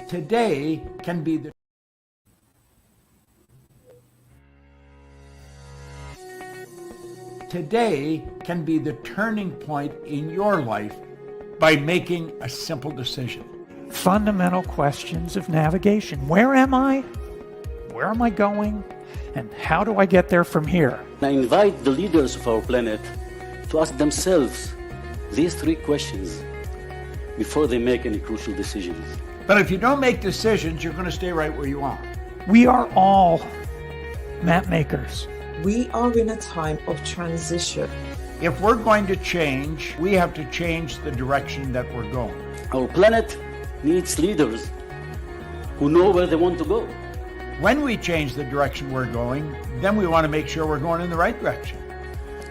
Today can be the Today can be the turning point in your life by making a simple decision. Fundamental questions of navigation. Where am I? Where am I going? And how do I get there from here? I invite the leaders of our planet to ask themselves these three questions before they make any crucial decisions. But if you don't make decisions, you're going to stay right where you are. We are all map makers. We are in a time of transition. If we're going to change, we have to change the direction that we're going. Our planet needs leaders who know where they want to go. When we change the direction we're going, then we want to make sure we're going in the right direction.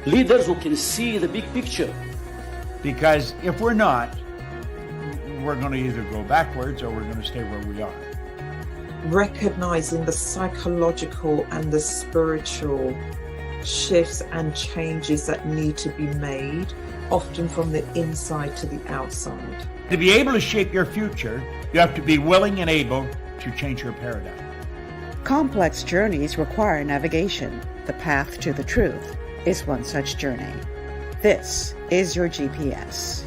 Leaders who can see the big picture. Because if we're not, we're going to either go backwards or we're going to stay where we are. Recognizing the psychological and the spiritual shifts and changes that need to be made, often from the inside to the outside. To be able to shape your future, you have to be willing and able to change your paradigm. Complex journeys require navigation. The path to the truth is one such journey. This is your GPS.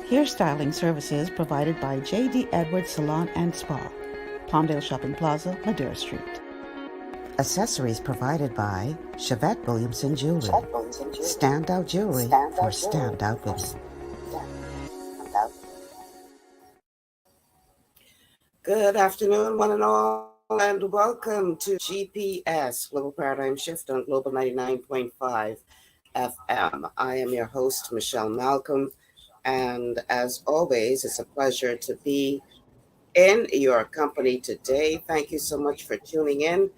Hairstyling services provided by J.D. Edwards Salon and Spa, Palmdale Shopping Plaza, Madera Street. Accessories provided by Chevette Williamson Jewelry. Standout jewelry for standout women. Good afternoon, one and all, and welcome to GPS, Global Paradigm Shift on Global 99.5 FM. I am your host, Michelle Malcolm, and as always, it's a pleasure to be in your company today. Thank you so much for tuning in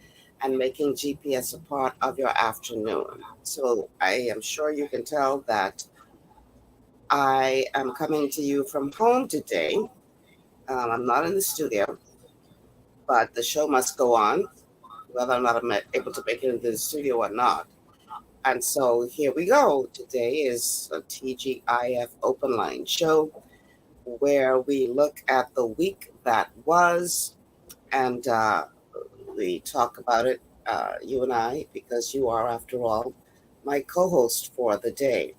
and making GPS a part of your afternoon. So I am sure you can tell that I am coming to you from home today. I'm not in the studio, but the show must go on, whether or not I'm able to make it into the studio or not. And so here we go. Today is a TGIF open line show where we look at the week that was, and we talk about it, you and I, because you are, after all, my co-host for the day.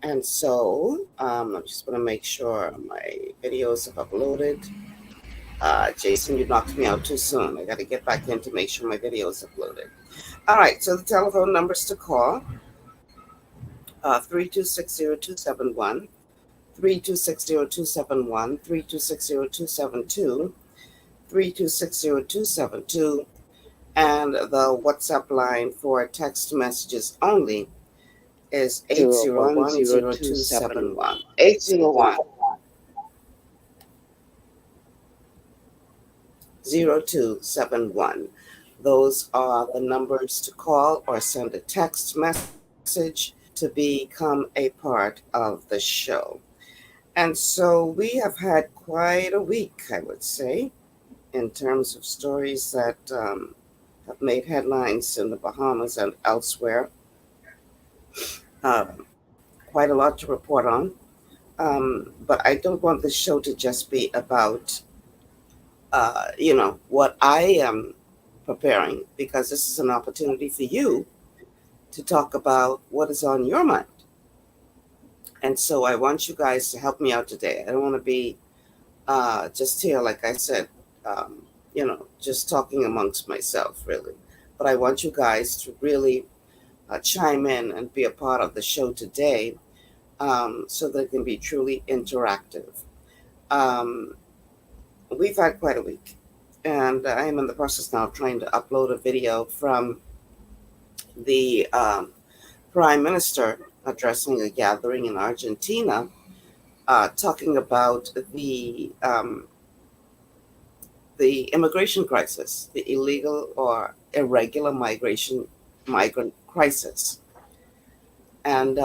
And so I'm just going to make sure my videos have uploaded. Jason, you knocked me out too soon. I got to get back in to make sure my videos uploaded. All right, so the telephone numbers to call, 3260271, 3260271, 3260272, 3260272, and the WhatsApp line for text messages only is 801-0271. 801-0271. Those are the numbers to call or send a text message to become a part of the show. And so we have had quite a week, I would say, in terms of stories that have made headlines in the Bahamas and elsewhere. Quite a lot to report on. But I don't want the show to just be about, what I am preparing, because this is an opportunity for you to talk about what is on your mind. And so I want you guys to help me out today. I don't want to be just here, like I said, just talking amongst myself, really. But I want you guys to really chime in and be a part of the show today, so that it can be truly interactive. We've had quite a week, and I am in the process now of trying to upload a video from the Prime Minister addressing a gathering in Argentina, talking about the immigration crisis, the illegal or irregular migrant crisis, and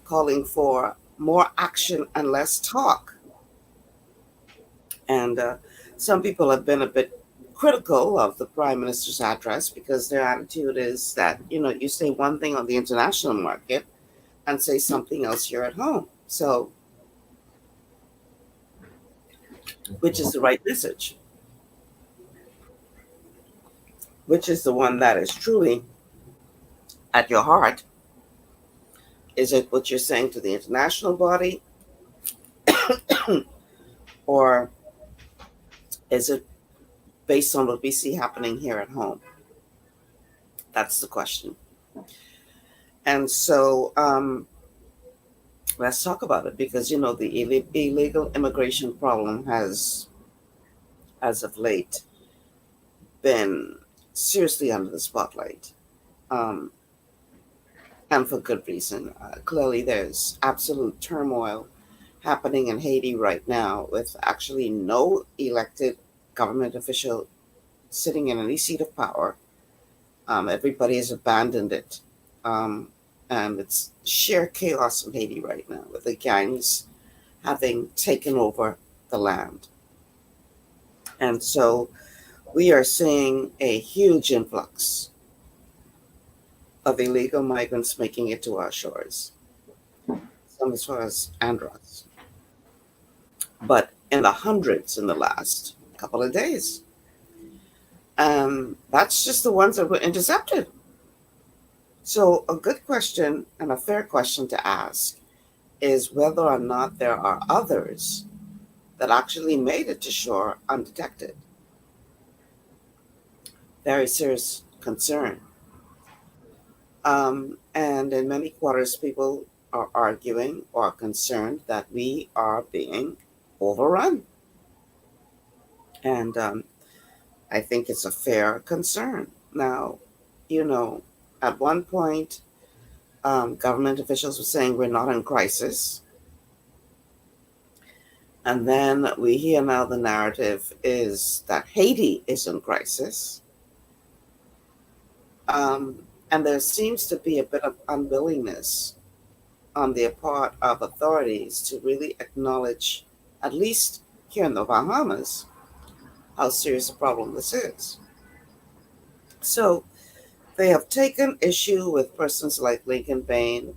calling for more action and less talk. And some people have been a bit critical of the Prime Minister's address because their attitude is that, you say one thing on the international market and say something else here at home. So which is the right message, which is the one that is truly at your heart. Is it what you're saying to the international body, or is it based on what we see happening here at home? That's the question. And so let's talk about it, because the illegal immigration problem has, as of late, been seriously under the spotlight, um, and for good reason. Clearly, there's absolute turmoil happening in Haiti right now, with actually no elected government official sitting in any seat of power. Everybody has abandoned it. Um, and it's sheer chaos in Haiti right now, with the gangs having taken over the land. And so we are seeing a huge influx of illegal migrants making it to our shores, some as far as Andros, but in the hundreds in the last couple of days. That's just the ones that were intercepted. So, a good question and a fair question to ask is whether or not there are others that actually made it to shore undetected. Very serious concern. And in many quarters, people are arguing or concerned that we are being overrun. And I think it's a fair concern. Now, you know, at one point, government officials were saying we're not in crisis. And then we hear now the narrative is that Haiti is in crisis. And there seems to be a bit of unwillingness on the part of authorities to really acknowledge, at least here in the Bahamas, how serious a problem this is. So they have taken issue with persons like Lincoln Bain,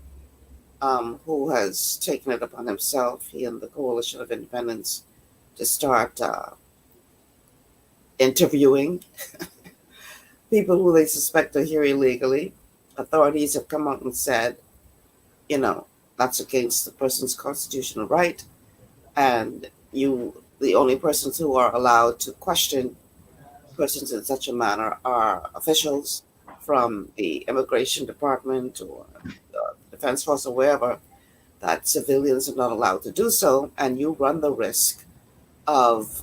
who has taken it upon himself, he and the Coalition of Independents, to start interviewing people who they suspect are here illegally. Authorities have come out and said, that's against the person's constitutional right, and the only persons who are allowed to question persons in such a manner are officials from the immigration department or the defense force or wherever, that civilians are not allowed to do so, and you run the risk of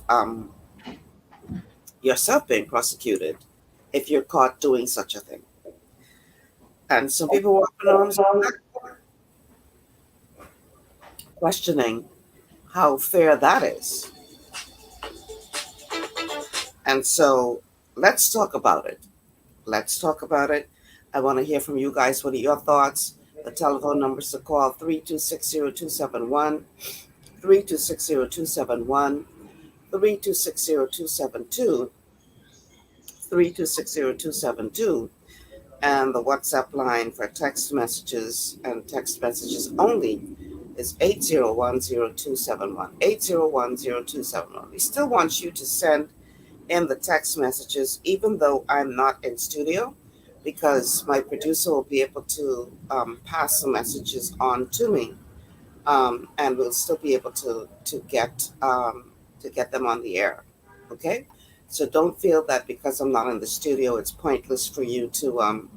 yourself being prosecuted if you're caught doing such a thing. And some people were up in arms questioning how fair that is. And so let's talk about it. Let's talk about it. I want to hear from you guys. What are your thoughts? The telephone numbers to call 3260271, 3260271, 3260272, 3260272, and the WhatsApp line for text messages and text messages only is 8010271, 8010271. We still want you to send in the text messages, even though I'm not in studio, because my producer will be able to pass the messages on to me, and we'll still be able to get them on the air. Okay, so don't feel that because I'm not in the studio, it's pointless for you to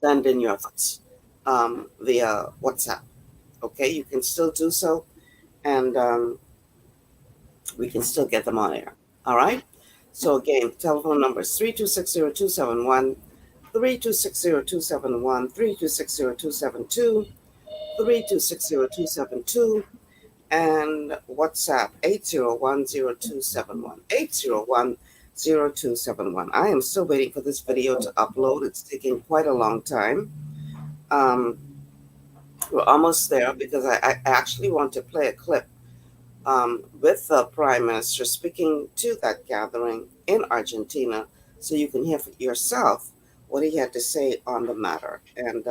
send in your thoughts via WhatsApp. Okay, you can still do so, and we can still get them on air. All right. So again, telephone number is 3260271, 3260271, 3260272, 3260272, and WhatsApp 8010271, 8010271. I am still waiting for this video to upload. It's taking quite a long time. We're almost there, because I actually want to play a clip with the Prime Minister speaking to that gathering in Argentina, so you can hear for yourself what he had to say on the matter. And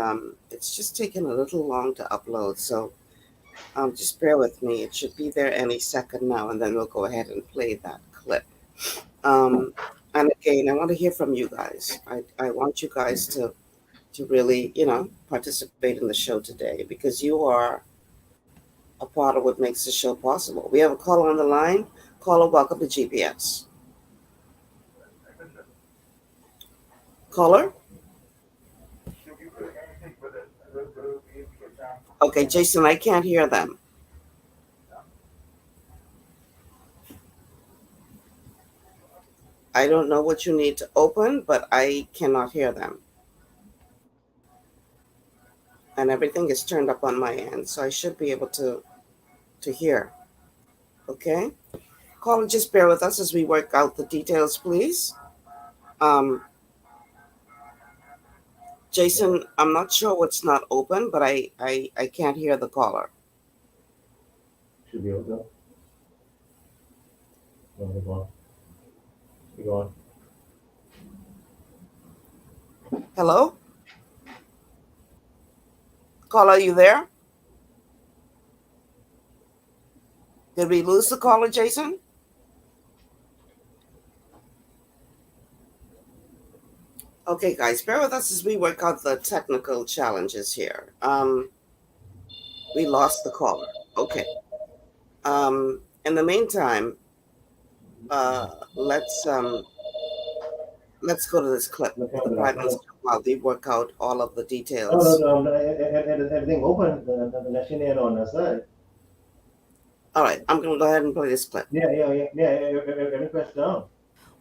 it's just taken a little long to upload, so Just bear with me. It should be there any second now, and then we'll go ahead and play that clip. Um, and again, I want to hear from you guys. I want you guys to really, participate in the show today because you are a part of what makes the show possible. We have a caller on the line. Caller, welcome to GPS. Caller? Okay, Jason, I can't hear them. I don't know what you need to open, but I cannot hear them. And everything is turned up on my end, so I should be able to hear. Okay? Caller, just bear with us as we work out the details, please. Um, Jason, I'm not sure what's not open, but I can't hear the caller. Should be able to. Go on. Go on. Hello? Caller, are you there? Did we lose the caller, Jason? Okay, guys, bear with us as we work out the technical challenges here. We lost the caller. Okay. In the meantime, let's go to this clip with the Prime Minister while they work out all of the details. No, everything open. The national on the side. All right, I'm going to go ahead and play this clip. Yeah. Every press down.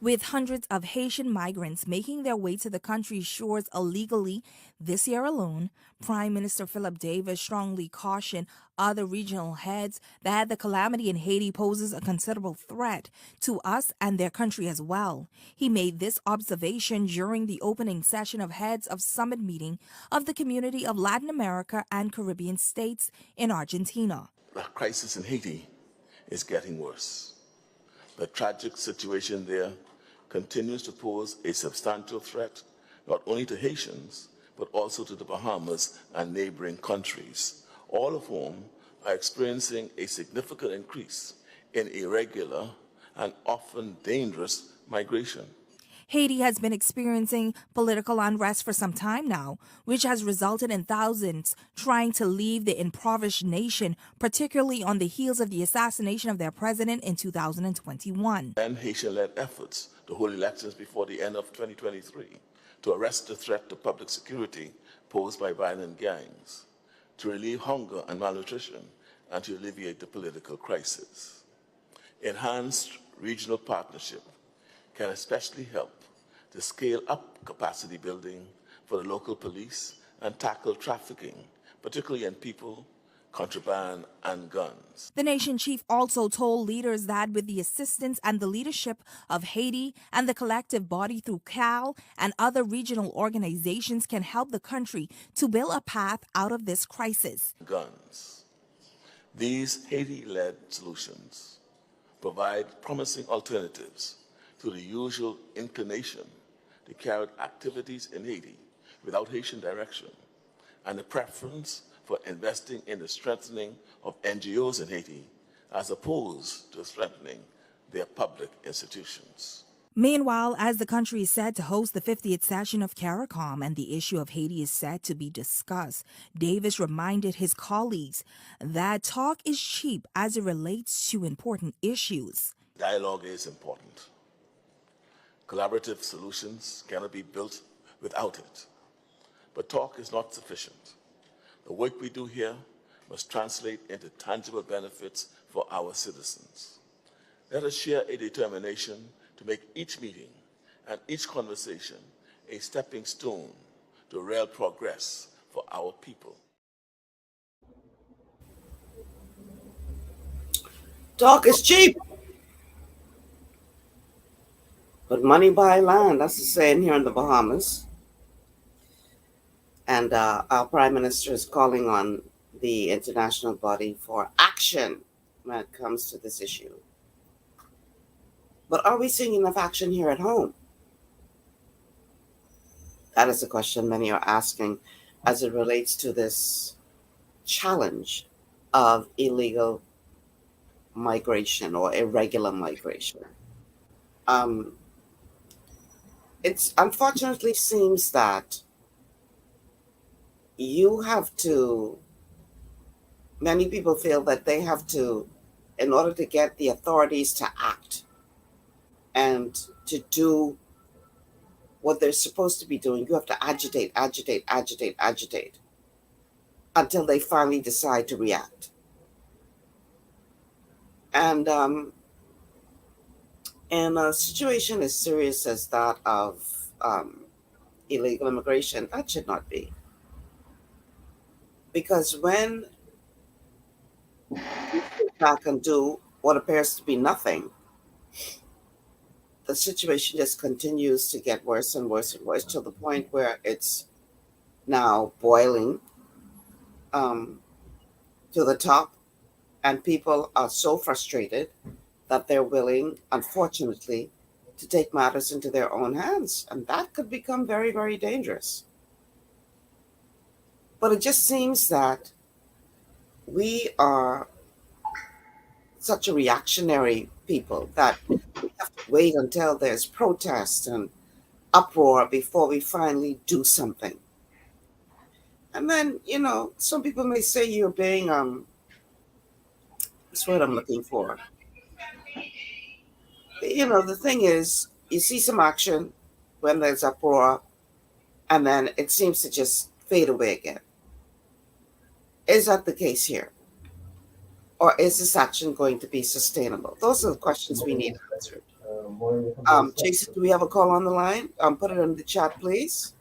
With hundreds of Haitian migrants making their way to the country's shores illegally this year alone, Prime Minister Philip Davis strongly cautioned other regional heads that the calamity in Haiti poses a considerable threat to us and their country as well. He made this observation during the opening session of Heads of Summit meeting of the Community of Latin America and Caribbean States in Argentina. The crisis in Haiti is getting worse. The tragic situation there continues to pose a substantial threat not only to Haitians, but also to the Bahamas and neighboring countries, all of whom are experiencing a significant increase in irregular and often dangerous migration. Haiti has been experiencing political unrest for some time now, which has resulted in thousands trying to leave the impoverished nation, particularly on the heels of the assassination of their president in 2021. And Haitian-led efforts to hold elections before the end of 2023 to arrest the threat to public security posed by violent gangs, to relieve hunger and malnutrition, and to alleviate the political crisis. Enhanced regional partnership can especially help to scale up capacity building for the local police and tackle trafficking, particularly in people, contraband, and guns. The nation chief also told leaders that with the assistance and the leadership of Haiti and the collective body through CAL and other regional organizations can help the country to build a path out of this crisis. Guns. These Haiti-led solutions provide promising alternatives to the usual inclination to carry out activities in Haiti without Haitian direction, and a preference for investing in the strengthening of NGOs in Haiti as opposed to strengthening their public institutions. Meanwhile, as the country is set to host the 50th session of CARICOM and the issue of Haiti is set to be discussed, Davis reminded his colleagues that talk is cheap as it relates to important issues. Dialogue is important. Collaborative solutions cannot be built without it. But talk is not sufficient. The work we do here must translate into tangible benefits for our citizens. Let us share a determination to make each meeting and each conversation a stepping stone to real progress for our people. Talk is cheap, but money buy land. That's the saying here in the Bahamas. And our Prime Minister is calling on the international body for action when it comes to this issue. But are we seeing enough action here at home? That is a question many are asking as it relates to this challenge of illegal migration or irregular migration. Um, it's unfortunately seems that you have to, many people feel that they have to, in order to get the authorities to act and to do what they're supposed to be doing, you have to agitate, agitate, agitate, agitate until they finally decide to react. And in a situation as serious as that of illegal immigration, that should not be. Because when you sit back and do what appears to be nothing, the situation just continues to get worse and worse and worse to the point where it's now boiling um, to the top, and people are so frustrated that they're willing, unfortunately, to take matters into their own hands, and that could become very, very dangerous. But it just seems that we are such a reactionary people that we have to wait until there's protest and uproar before we finally do something. And then, some people may say you're being that's what I'm looking for. The thing is, you see some action when there's uproar, and then it seems to just fade away again. Is that the case here? Or is this action going to be sustainable? Those are the questions we need answered. Jason, do we have a call on the line? Put it in the chat, please.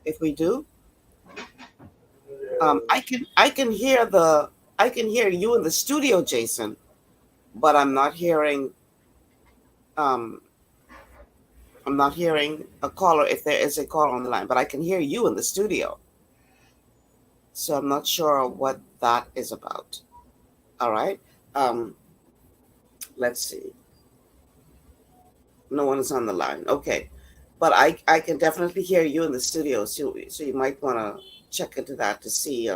If we do, I can hear you in the studio, Jason, but I'm not hearing a caller if there is a call on the line, but I can hear you in the studio. So I'm not sure what that is about. All right. Let's see. No one is on the line. Okay. But I can definitely hear you in the studio. So you might want to check into that to see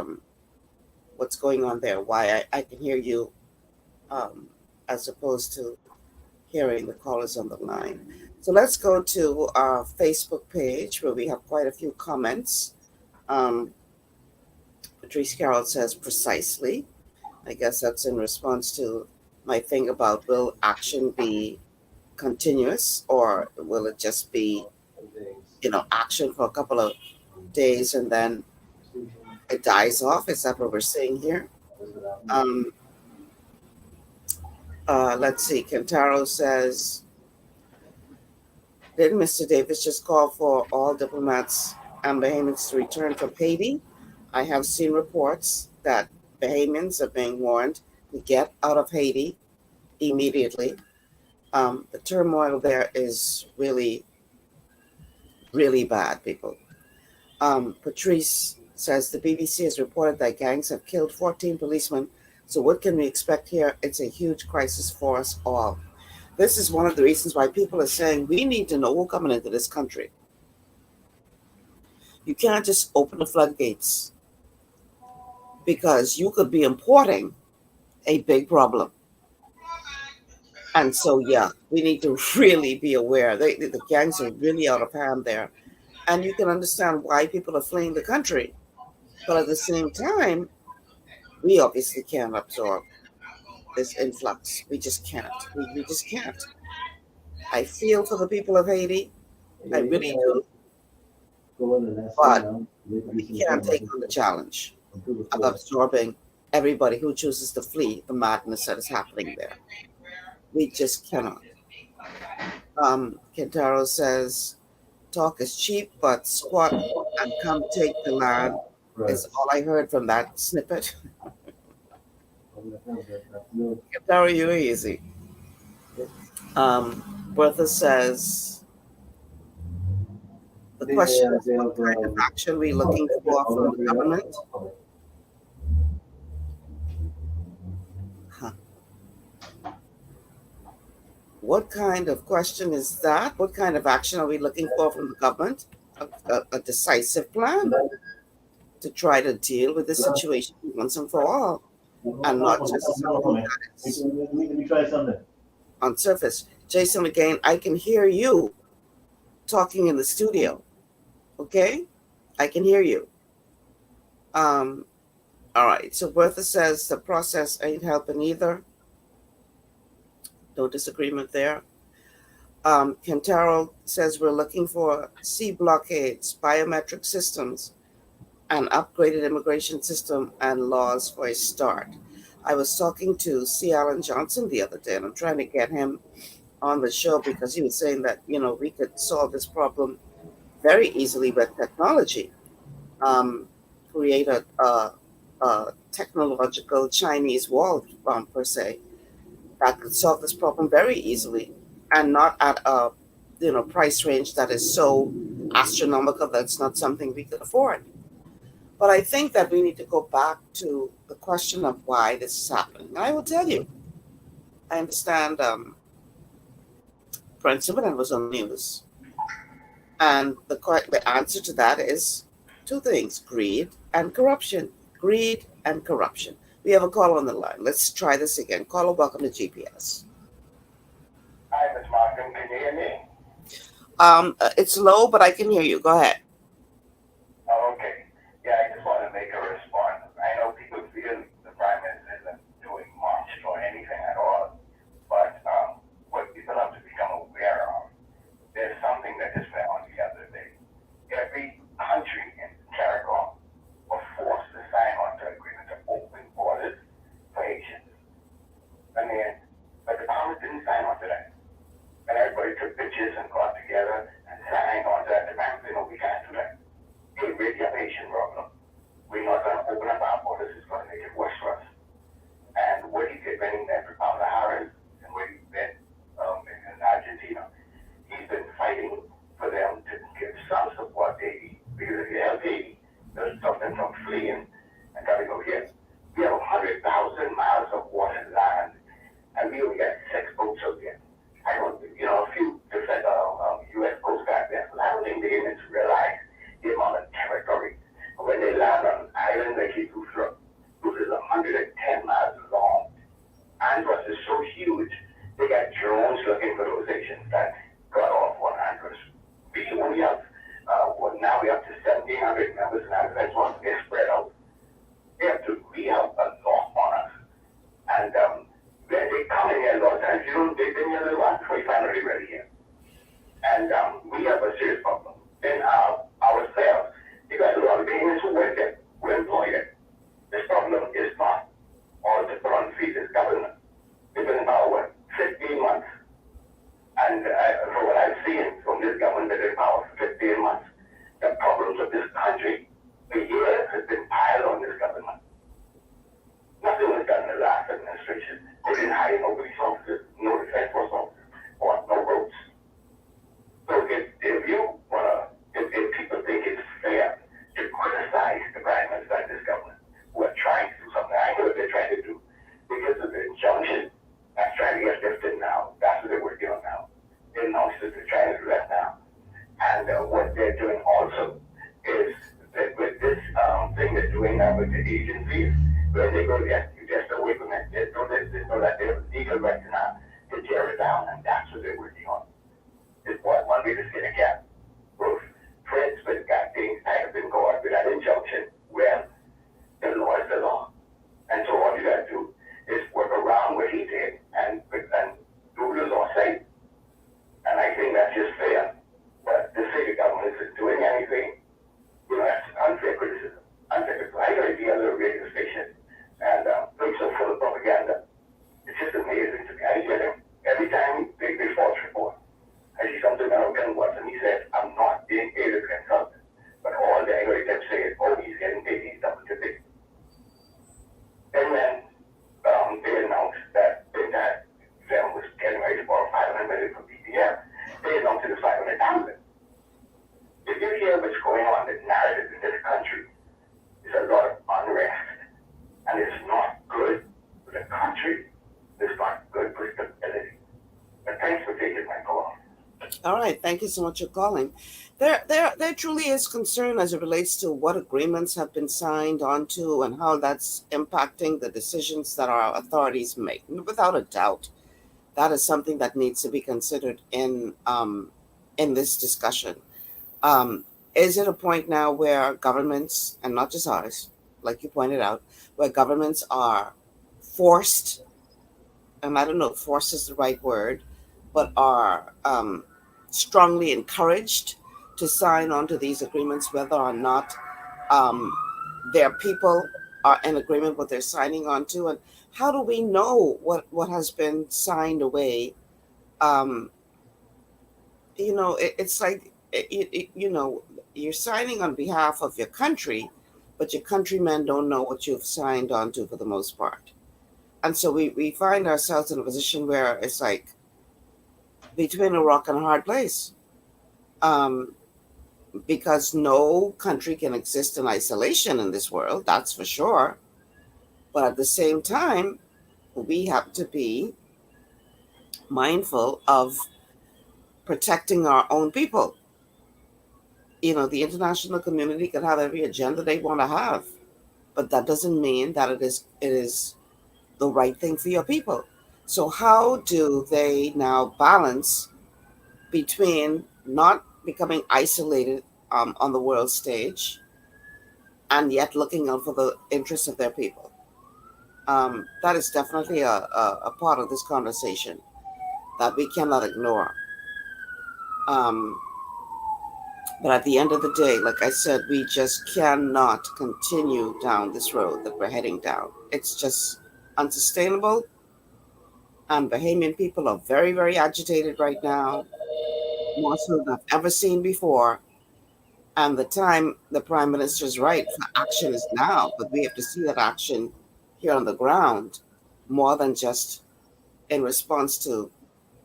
what's going on there, why I can hear you as opposed to hearing the callers on the line. So let's go to our Facebook page where we have quite a few comments. Patrice Carroll says precisely. I guess that's in response to my thing about will action be continuous or will it just be, action for a couple of days and then it dies off? Is that what we're saying here? Let's see. Kentaro says, didn't Mr. Davis just call for all diplomats and Bahamians to return from Haiti? I have seen reports that Bahamians are being warned to get out of Haiti immediately. The turmoil there is really, really bad, people. Patrice says the BBC has reported that gangs have killed 14 policemen. So what can we expect here? It's a huge crisis for us all. This is one of the reasons why people are saying we need to know who's coming into this country. You can't just open the floodgates because you could be importing a big problem. And so, yeah, we need to really be aware. The gangs are really out of hand there. And you can understand why people are fleeing the country. But at the same time, we obviously can't absorb this influx. We just can't. We just can't. I feel for the people of Haiti. I really do. But we can't take on the challenge of absorbing everybody who chooses to flee the madness that is happening there. We just cannot. Kentaro says, talk is cheap, but squat and come take the land is all I heard from that snippet. Kentaro, you're easy. Bertha says, the question is what kind of action we're looking for from the government. What kind of question is that? What kind of action are we looking for from the government? A decisive plan to try to deal with the situation once and for all. and not just something that is Let me try something. on surface. Jason, again, I can hear you talking in the studio. Okay, I can hear you. All right. So Bertha says the process ain't helping either. No disagreement there. Kentaro says we're looking for sea blockades, biometric systems, an upgraded immigration system, and laws for a start. I was talking to C. Alan Johnson the other day, and I'm trying to get him on the show because he was saying that, we could solve this problem very easily with technology. Create a technological Chinese wall, per se, that could solve this problem very easily and not at a price range that is so astronomical that's not something we could afford. But I think that we need to go back to the question of why this is happening. And I will tell you, I understand President was on the news, and the answer to that is two things: greed and corruption. Greed and corruption. We have a call on the line. Let's try this again. Caller, welcome to GPS. Hi, Ms. Markham. Can you hear me? It's low, but I can hear you. Go ahead. Oh, okay. Yeah, I just want to make a response. I know people feel the Prime Minister isn't doing much or anything at all, but what people have to become aware of, there's something that just went on the other day. Every country in CARICOM was forced to sign on to agreement to open borders for Haitians. But the Congress didn't sign on to that. And everybody took pictures and got together and signed on to that. The bank said, no, we can't do that. Hey, we're the Haitian problem. We're not going to open up our borders. It's going to make it worse for us. And what he did when he met with Paula Harris and what he met in Argentina, he's been fighting for them to give some support to Haiti. Because if you help Haiti, they'll stop them from fleeing and got to go here. We have 100,000 miles of water land, and we only got 6 boats out there. I don't, a few different U.S. Coast Guard vessels. I don't think they even realize the amount of territory. When they land on an island like Itutra, which is 110 miles long, Andros is so huge, they got drones looking for those Asians that got off on Andros. We only have, now we have to 1,700 members, and Andros wants to get spread out. We have a lot on us. And when they come in here a lot of times, they've been here a little while before you finally ready here. And we have a serious problem. In ourselves, you got a lot of Kenyans who work there, who employ there. This problem is not all to put on feet as government. They've been in power 15 months. And from what I've seen from this government that in power for 15 months, the problems of this country, a year has been piled on this government. Nothing was done in the last administration. They didn't hire no police officers, no defense force officers, or no roads. So if you want to, if people think it's fair to criticize the Prime Minister and this government who are trying to do something, I know what they're trying to do because of the injunction that's trying to get lifted now. That's what they're working on now. They announced that they're trying to do that now. And what they're doing also is that with this thing they're doing now with the agencies, where they go, yes, you just away from it. There's no that they have legal right now to tear it down, and that's what they're working on. It's one way to skin a cat. Both friends with got things tied up in court with that injunction. Well, the law is the law. And so all you got to do is work around what he did and do the law say. And I think that's just fair. But to say the government isn't doing anything, that's unfair criticism. Unfair criticism. I got to be on the radio station, and things are full of propaganda. It's just amazing to me. I get him every time they false report. I see something American once, and he said, I'm not being paid as a consultant. But all the anybody kept saying, oh, he's getting paid, he's double to pay. And then they announced that them was getting ready to borrow $500 million from BPM. They announced it was $500,000. If you hear what's going on, the narrative in this country is a lot of unrest. And it's not good for the country. It's not good for stability. But thanks for taking my call. All right, thank you so much for calling. There truly is concern as it relates to what agreements have been signed onto and how that's impacting the decisions that our authorities make. Without a doubt, that is something that needs to be considered in this discussion. Is it a point now where governments, and not just ours, like you pointed out, where governments are forced, and I don't know if force is the right word, but are strongly encouraged to sign on to these agreements, whether or not their people are in agreement with what they're signing on to? And how do we know what has been signed away? It's like, you're signing on behalf of your country, but your countrymen don't know what you've signed on to for the most part. And so we find ourselves in a position where it's like between a rock and a hard place. Because no country can exist in isolation in this world, that's for sure. But at the same time, we have to be mindful of protecting our own people. The international community can have every agenda they want to have, but that doesn't mean that it is the right thing for your people. So how do they now balance between not becoming isolated on the world stage and yet looking out for the interests of their people? That is definitely a part of this conversation that we cannot ignore. But at the end of the day, like I said, we just cannot continue down this road that we're heading down. It's just unsustainable. And Bahamian people are very, very agitated right now, more so than I've ever seen before. And the time the Prime Minister is right for action is now, but we have to see that action here on the ground more than just in response to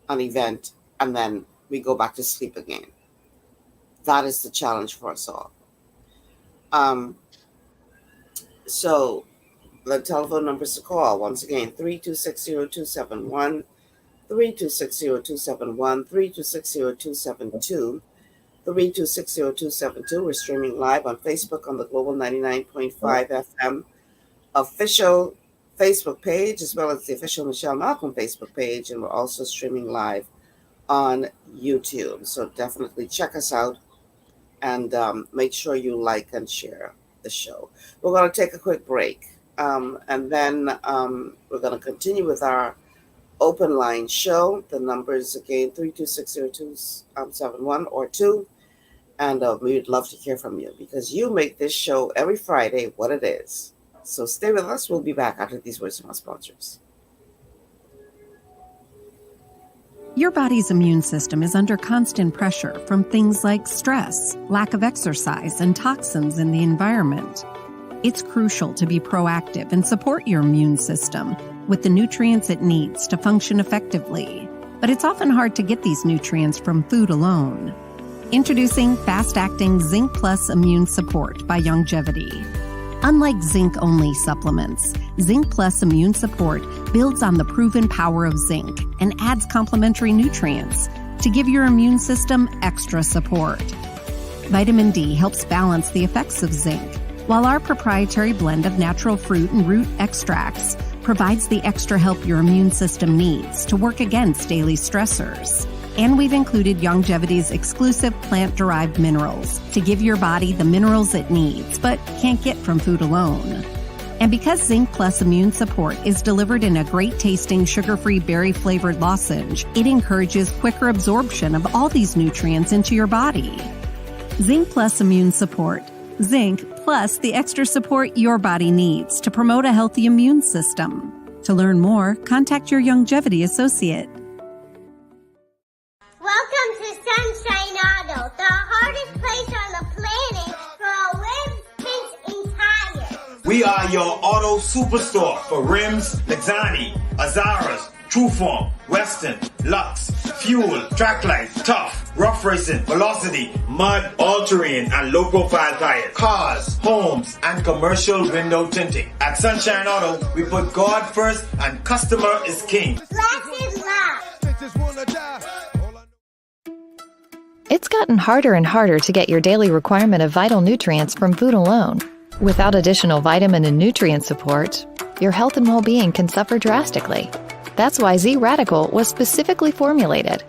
an event and then we go back to sleep again. That is the challenge for us all. So the telephone numbers to call, once again, 3260271, 3260271, 3260272, 3260272. We're streaming live on Facebook on the Global 99.5 FM official Facebook page, as well as the official Michelle Malcolm Facebook page. And we're also streaming live on YouTube. So definitely check us out and make sure you like and share the show. We're going to take a quick break. And then we're going to continue with our open line show. The numbers again, 3260271 or 2. And we'd love to hear from you because you make this show every Friday what it is. So stay with us. We'll be back after these words from our sponsors. Your body's immune system is under constant pressure from things like stress, lack of exercise, and toxins in the environment. It's crucial to be proactive and support your immune system with the nutrients it needs to function effectively. But it's often hard to get these nutrients from food alone. Introducing fast-acting Zinc Plus Immune Support by Longevity. Unlike zinc-only supplements, Zinc Plus Immune Support builds on the proven power of zinc and adds complementary nutrients to give your immune system extra support. Vitamin D helps balance the effects of zinc, while our proprietary blend of natural fruit and root extracts provides the extra help your immune system needs to work against daily stressors. And we've included Longevity's exclusive plant-derived minerals to give your body the minerals it needs, but can't get from food alone. And because Zinc Plus Immune Support is delivered in a great-tasting, sugar-free, berry-flavored lozenge, it encourages quicker absorption of all these nutrients into your body. Zinc Plus Immune Support. Zinc plus the extra support your body needs to promote a healthy immune system. To learn more, contact your Longevity associate. Welcome to Sunshine Auto, the hardest place on the planet for rims, tints, and tires. We are your auto superstore for rims, Lexani, Azaras, Trueform, Western, Lux, Fuel, Tracklight, Tough, Rough Racing, Velocity, Mud, All-Terrain, and low-profile tires, cars, homes, and commercial window tinting. At Sunshine Auto, we put God first and customer is king. Less is love. It's gotten harder and harder to get your daily requirement of vital nutrients from food alone. Without additional vitamin and nutrient support, your health and well-being can suffer drastically. That's why Z-Radical was specifically formulated.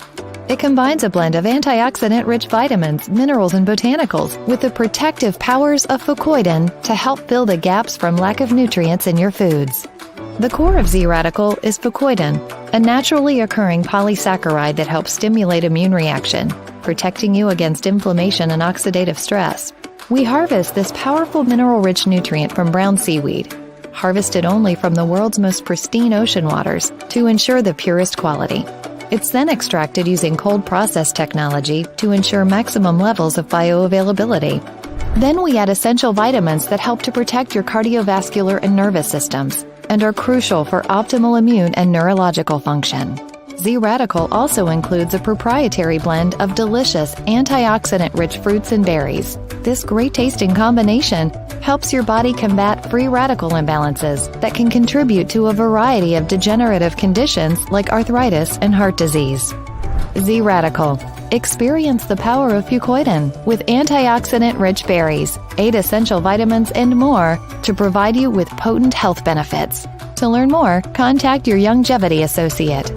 It combines a blend of antioxidant-rich vitamins, minerals, and botanicals with the protective powers of fucoidan to help fill the gaps from lack of nutrients in your foods. The core of Z-Radical is fucoidan, a naturally occurring polysaccharide that helps stimulate immune reaction, protecting you against inflammation and oxidative stress. We harvest this powerful mineral-rich nutrient from brown seaweed, harvested only from the world's most pristine ocean waters to ensure the purest quality. It's then extracted using cold process technology to ensure maximum levels of bioavailability. Then we add essential vitamins that help to protect your cardiovascular and nervous systems and are crucial for optimal immune and neurological function. Z-Radical also includes a proprietary blend of delicious antioxidant-rich fruits and berries. This great-tasting combination helps your body combat free radical imbalances that can contribute to a variety of degenerative conditions like arthritis and heart disease. Z-Radical. Experience the power of fucoidan with antioxidant-rich berries, 8 essential vitamins, and more to provide you with potent health benefits. To learn more, contact your Longevity associate.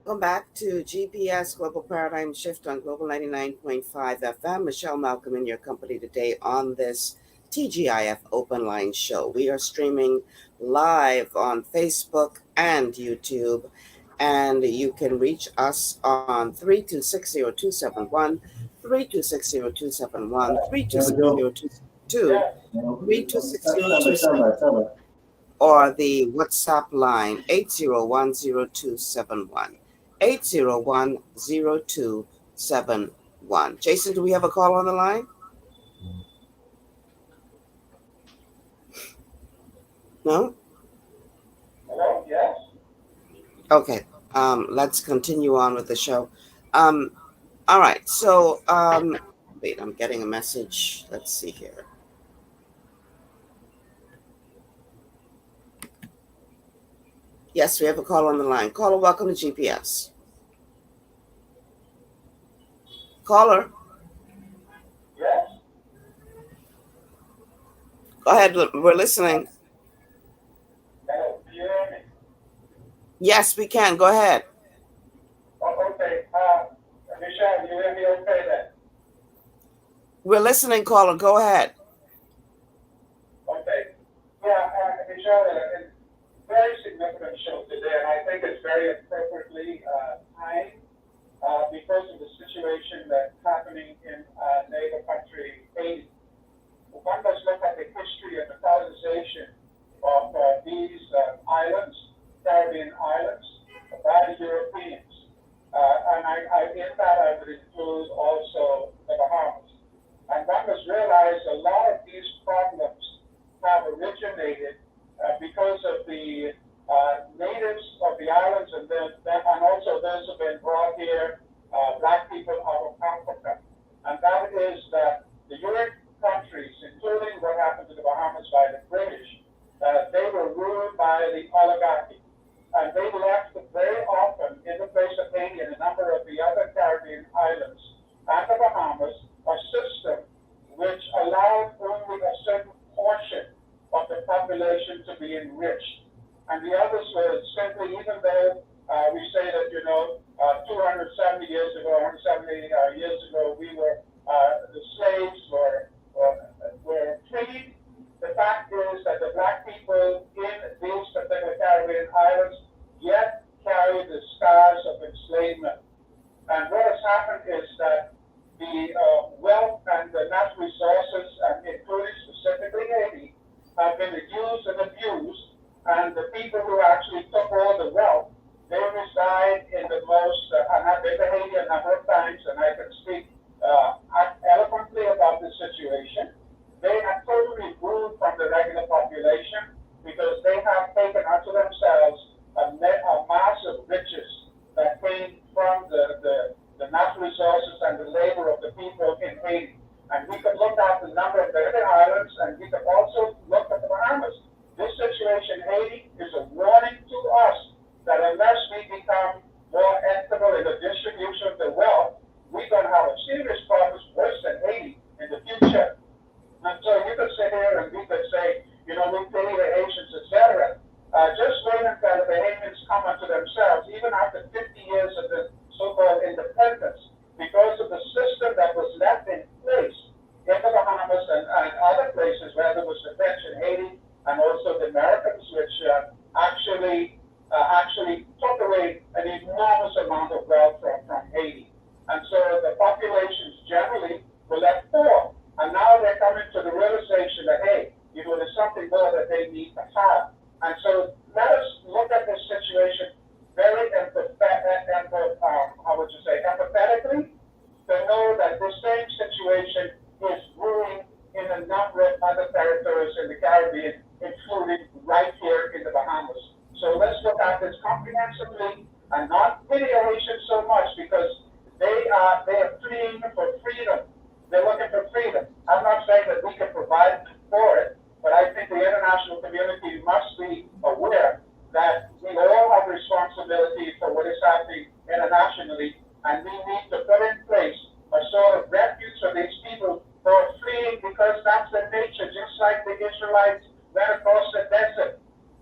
Welcome back to GPS Global Paradigm Shift on Global 99.5 FM. Michelle Malcolm in your company today on this TGIF Open Line Show. We are streaming live on Facebook and YouTube, and you can reach us on 3260271, 3260271, 3260272, 3260272, or the WhatsApp line 8010271. 8010271. Jason, do we have a call on the line? No? Hello, yes. Okay. Let's continue on with the show. All right. So, wait, I'm getting a message. Let's see here. Yes, we have a call on the line. Caller, welcome to GPS. Caller. Yes. Go ahead. We're listening. Hello, do you hear me? Yes, we can. Go ahead. Oh, okay. Michelle, you hear me okay then? We're listening, caller. Go ahead. Okay. Yeah, Michelle, it's a very significant show today, and I think it's very appropriately timed because of the situation that's happening in neighbor country Haiti. One must look at the history and the colonization of these islands, Caribbean islands, by the Europeans. And in that I would include also the Bahamas. And one must realize a lot of these problems have originated because of the natives of the islands, and also those who have been brought here, black people out of Africa. And that is that the European countries, including what happened to the Bahamas by the British, they were ruled by the oligarchy. And they left very often in the place of Haiti and a number of the other Caribbean islands and the Bahamas a system which allowed only a certain portion of the population to be enriched. And the others were simply, even though we say that, 270 years ago, 170 years ago, we were, the slaves were freed. The fact is that the black people in these particular Caribbean islands yet carry the scars of enslavement. And what has happened is that the wealth and the natural resources, and including specifically Haiti, have been used and abused, and the people who actually took all the wealth, they reside in the most, and I've been to Haiti a number of times, and I can speak eloquently about this situation. They have totally removed from the regular population because they have taken unto themselves a mass of riches that came from the natural resources and the labor of the people in Haiti. And we could look at the number of the other islands, and we could also look at the Bahamas. This situation in Haiti is a warning to us that unless we become more equitable in the distribution of the wealth, we're going to have a serious problems worse than Haiti in the future. And so you could sit here and we could say, you know, we pity the Haitians, etc. Just wait until the Haitians come unto themselves, even after 50 years of the so-called independence, because of the system that was left in place in the Bahamas and other places, whether it was the French in Haiti and also the Americans, which actually took away an enormous amount of wealth from Haiti. And so the populations generally were left poor. And now they're coming to the realization that, hey, you know, there's something more that they need to have. And so let us look at this situation very empathetically, to know that the same situation is brewing in a number of other territories in the Caribbean, including right here in the Bahamas. So let's look at this comprehensively and not pity Haitians so much, because they are fleeing for freedom. They're looking for freedom. I'm not saying that we can provide for it, but I think the international community must be aware that we all have responsibility for what is happening internationally, and we need to put in place a sort of refuge for these people who are fleeing, because that's their nature, just like the Israelites went across the desert,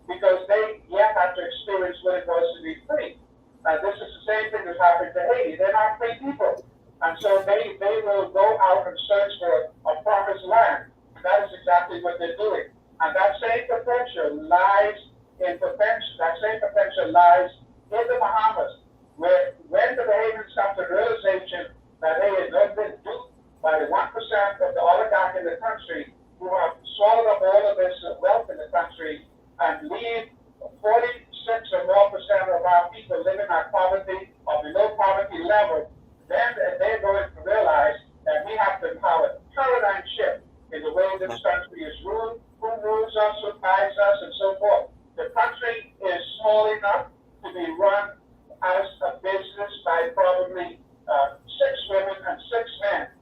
because they yet had to experience what it was to be free. And this is the same thing that's happened to Haiti. They're not free people. And so they will go out and search for a promised land. And that is exactly what they're doing. And that same potential lies in the Bahamas, where when the Bahamians come to the realization that they had not been duped by the 1% of the oligarch in the country who have swallowed up all of this wealth in the country and leave 46 or more percent of our people living at poverty or below poverty level, then they're going to realize that we have to have a paradigm shift in the way this country is ruled, who rules us, who guides us, and so forth. The country is small enough to be run as a business by probably 6 women and 6 men,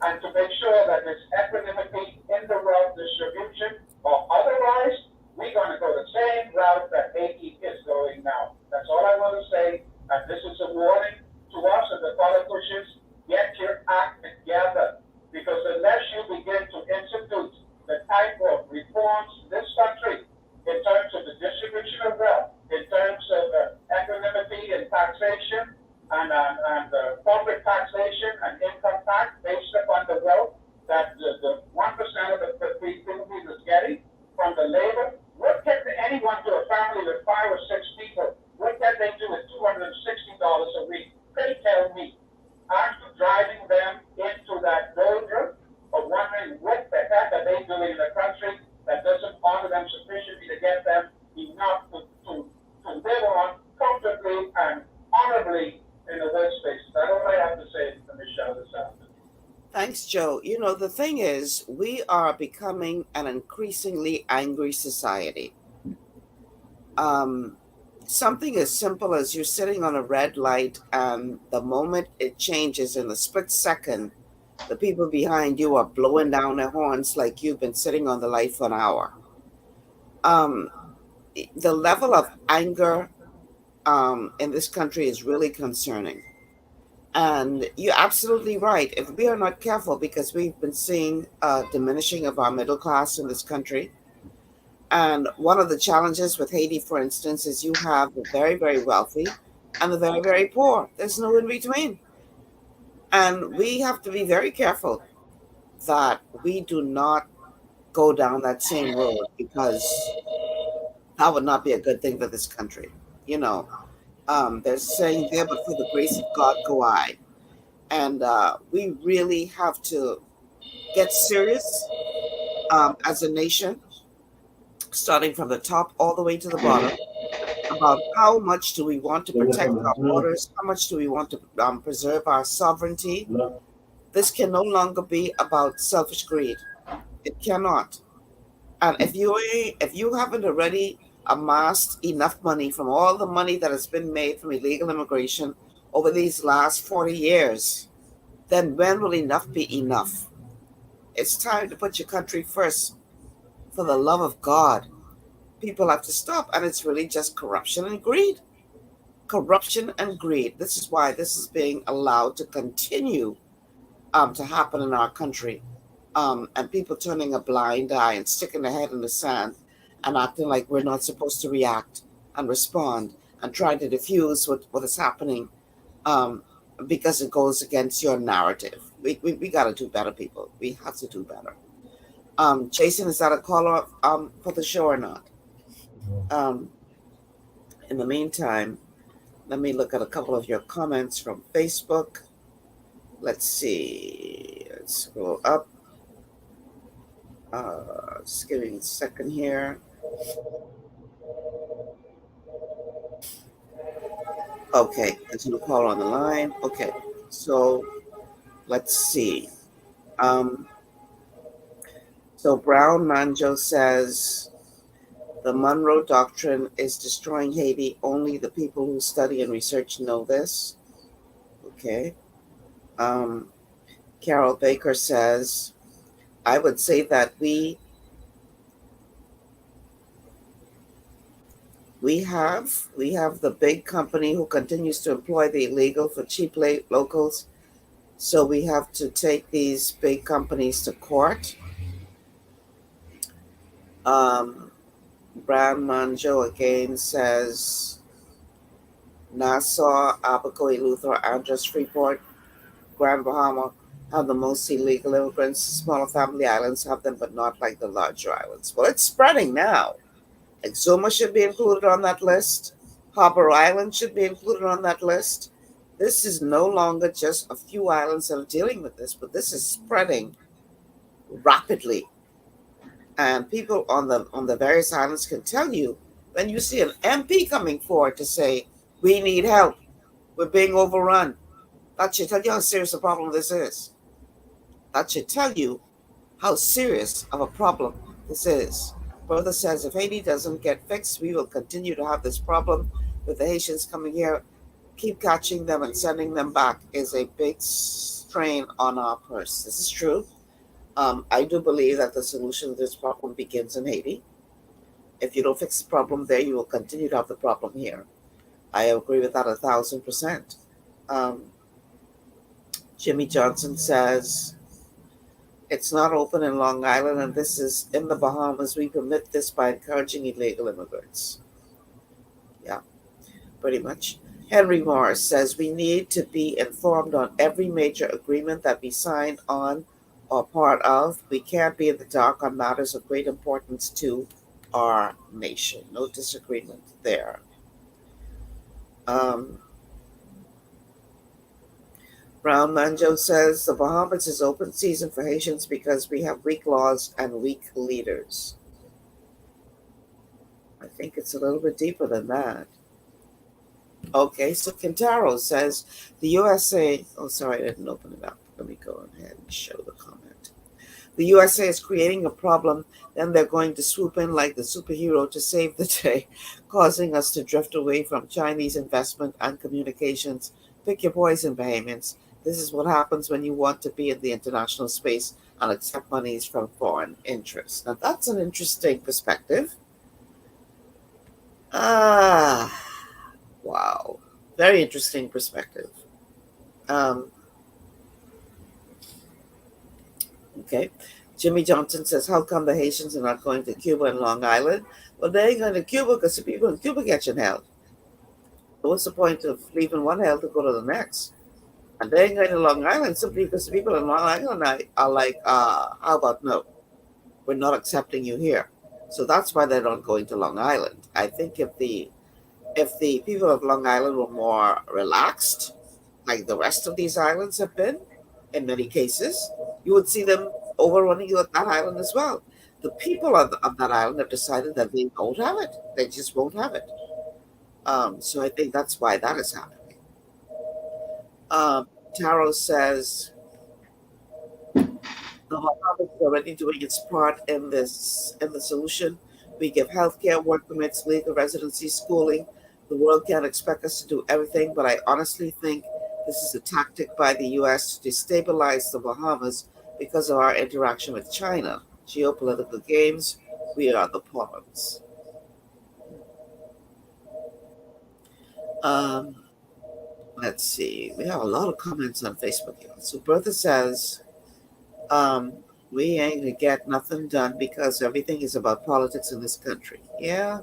and to make sure that there's equanimity in the wealth distribution, or otherwise, we're going to go the same route that Haiti is going now. That's all I want to say, and this is a warning to us and the politicians. Get your act together, because unless you begin to institute the type of reforms in this country in terms of the distribution of wealth, in terms of equanimity and taxation and corporate taxation and income tax based upon the wealth that the 1% of the people is getting from the labor, what can anyone do, a family with 5 or 6 people, what can they do with $260 a week? They tell me. Aren't you driving them into that doldrum of wondering what the heck are they doing in a country that doesn't honor them sufficiently to get them enough to live on comfortably and honorably in the workspace? That's all I have to say to Michelle this afternoon. Thanks, Joe. You know, the thing is, we are becoming an increasingly angry society. Something as simple as you're sitting on a red light, and the moment it changes in a split second, the people behind you are blowing down their horns like you've been sitting on the light for an hour. The level of anger in this country is really concerning. And you're absolutely right. If we are not careful, because we've been seeing a diminishing of our middle class in this country. And one of the challenges with Haiti, for instance, is you have the very, very wealthy and the very, very poor. There's no in between. And we have to be very careful that we do not go down that same road, because that would not be a good thing for this country. You know, there's a saying there, but for the grace of God go I. And we really have to get serious as a nation, starting from the top all the way to the bottom, about how much do we want to protect our borders, how much do we want to preserve our sovereignty. This can no longer be about selfish greed. It cannot. And if you haven't already amassed enough money from all the money that has been made from illegal immigration over these last 40 years, then when will enough be enough? It's time to put your country first, for the love of God. people have to stop, and it's really just corruption and greed. Corruption and greed. This is why this is being allowed to continue to happen in our country, and people turning a blind eye and sticking their head in the sand and acting like we're not supposed to react and respond and try to diffuse what is happening, because it goes against your narrative. We got to do better, people. We have to do better. Jason, is that a caller for the show or not? In the meantime, let me look at a couple of your comments from Facebook. Let's see. Let's scroll up. Just give me a second here. Okay, there's no call on the line. Okay, so let's see. So Brown Manjo says the Monroe Doctrine is destroying Haiti. Only the people who study and research know this. Okay. Carol Baker says, I would say that we have the big company who continues to employ the illegal for cheap locals. So we have to take these big companies to court. Brand Manjo again says Nassau, Abacoy, Luther, Andros, Freeport, Grand Bahama have the most illegal immigrants. Smaller family islands have them, but not like the larger islands. Well, it's spreading now. Exuma should be included on that list. Harbor Island should be included on that list. This is no longer just a few islands that are dealing with this, but this is spreading rapidly. And people on the various islands can tell you when you see an MP coming forward to say, we need help, we're being overrun. That should tell you how serious a problem this is. That should tell you how serious of a problem this is. Brother says if Haiti doesn't get fixed, we will continue to have this problem with the Haitians coming here. Keep catching them and sending them back is a big strain on our purse. This is true. I do believe that the solution to this problem begins in Haiti. If you don't fix the problem there, you will continue to have the problem here. I agree with that 1,000%. Jimmy Johnson says, it's not open in Long Island, and this is in the Bahamas. We permit this by encouraging illegal immigrants. Yeah, pretty much. Henry Morris says, we need to be informed on every major agreement that we sign on or part of. We can't be in the dark on matters of great importance to our nation. No disagreement there. Brown Manjo says the Bahamas is open season for Haitians because we have weak laws and weak leaders. I think it's a little bit deeper than that. Okay, so Quintaro says the USA, oh, sorry, I didn't open it up. Let me go ahead and show the comment. The USA is creating a problem, then they're going to swoop in like the superhero to save the day, causing us to drift away from Chinese investment and communications. Pick your poison, Bahamians. This is what happens when you want to be in the international space and accept monies from foreign interests. Now, that's an interesting perspective. Wow. Very interesting perspective. Okay. Jimmy Johnson says, how come the Haitians are not going to Cuba and Long Island? Well, they ain't going to Cuba because the people in Cuba catching hell. So what's the point of leaving one hell to go to the next? And they ain't going to Long Island simply because the people in Long Island are like, how about no? We're not accepting you here. So that's why they're not going to Long Island. I think if the people of Long Island were more relaxed, like the rest of these islands have been, in many cases, you would see them overrunning you at that island as well. The people of that island have decided that they won't have it. They just won't have it. So I think that's why that is happening. Taro says the Bahamas is already doing its part in the solution. We give healthcare, work permits, legal residency, schooling. The world can't expect us to do everything, but I honestly think this is a tactic by the U.S. to destabilize the Bahamas because of our interaction with China. Geopolitical games, we are the pawns. Um, let's see. We have a lot of comments on Facebook here. So Bertha says, um, we ain't gonna get nothing done because everything is about politics in this country. Yeah,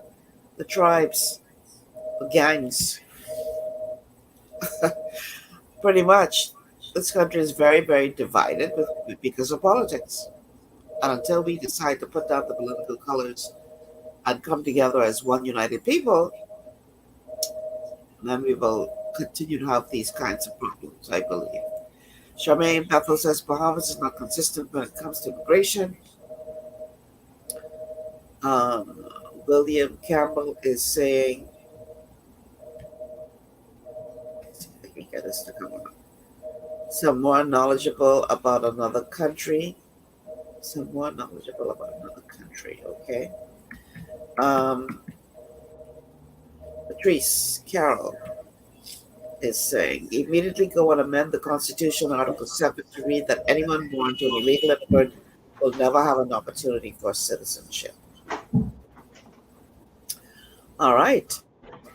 the tribes, the gangs, pretty much. This country is very, very divided because of politics. And until we decide to put down the political colors and come together as one united people, then we will continue to have these kinds of problems, I believe. Charmaine Bethel says Bahamas is not consistent when it comes to immigration. Um, William Campbell is saying, let's see if I can get this to come on. Some more knowledgeable about another country. Some more knowledgeable about another country, okay? Um, Patrice Carroll is saying, immediately go and amend the Constitution, Article 7, to read that anyone born to an illegal immigrant will never have an opportunity for citizenship. All right.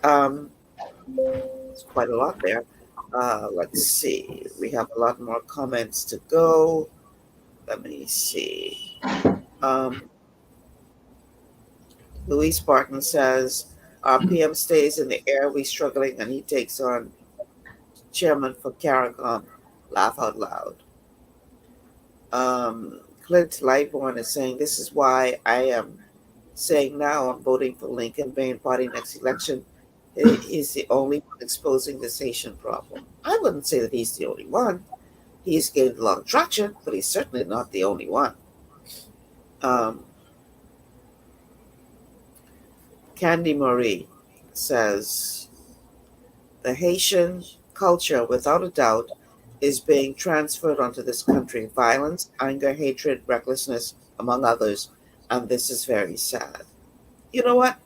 It's quite a lot there. Let's see. We have a lot more comments to go. Let me see. Um, Louise Barton says, our PM stays in the air, we struggling, and he takes on chairman for CARICOM. Laugh out loud. Clint Lightborn is saying, this is why I am saying now I'm voting for Lincoln Main Party next election. He's the only one exposing this Haitian problem. I wouldn't say that he's the only one. He's gained a lot of traction, but he's certainly not the only one. Um, Candy Marie says, the Haitian culture, without a doubt, is being transferred onto this country. Violence, anger, hatred, recklessness, among others. And this is very sad. You know what?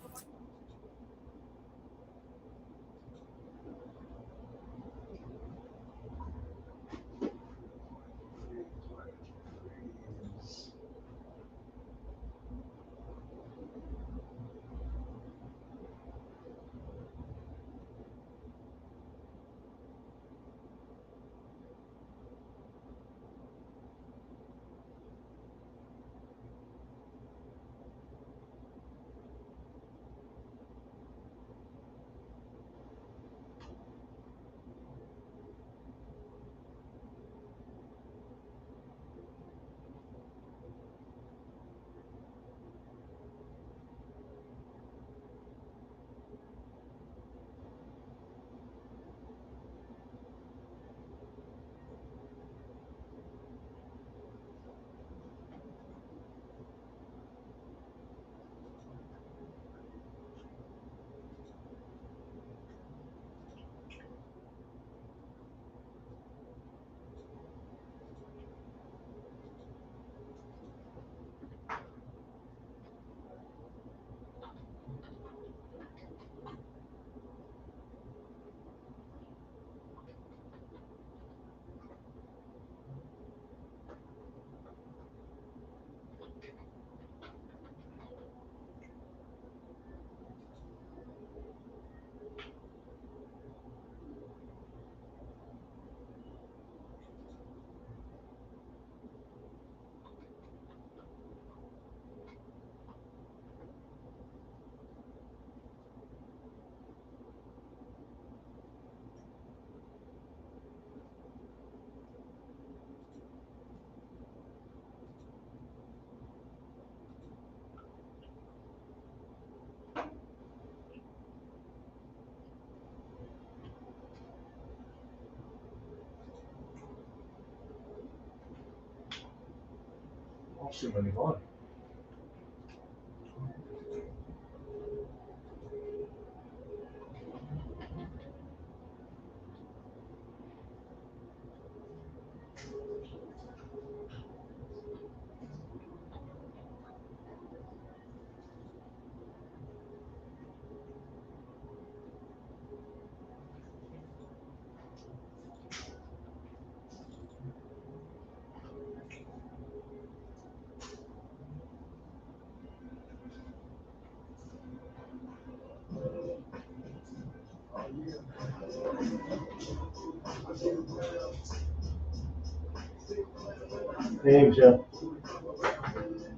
Hey, Michelle.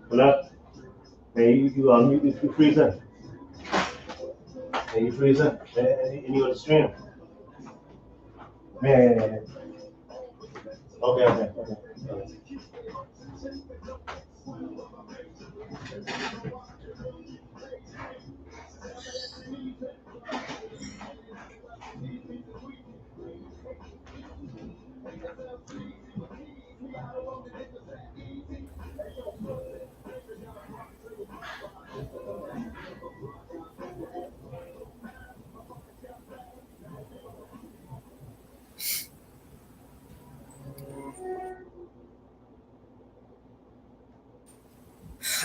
Hello? Hey, you freezer? Hey, you freezer? And you on the stream? Yeah. Okay.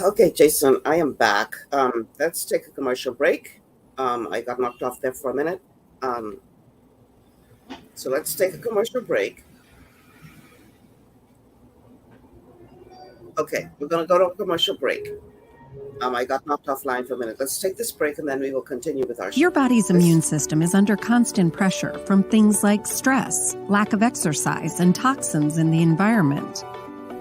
Okay, Jason, I am back. Let's take a commercial break. I got knocked off there for a minute. So let's take a commercial break. Okay, we're going to go to a commercial break. I got knocked offline for a minute. Let's take this break and then we will continue with our show. Your body's immune system is under constant pressure from things like stress, lack of exercise, and toxins in the environment.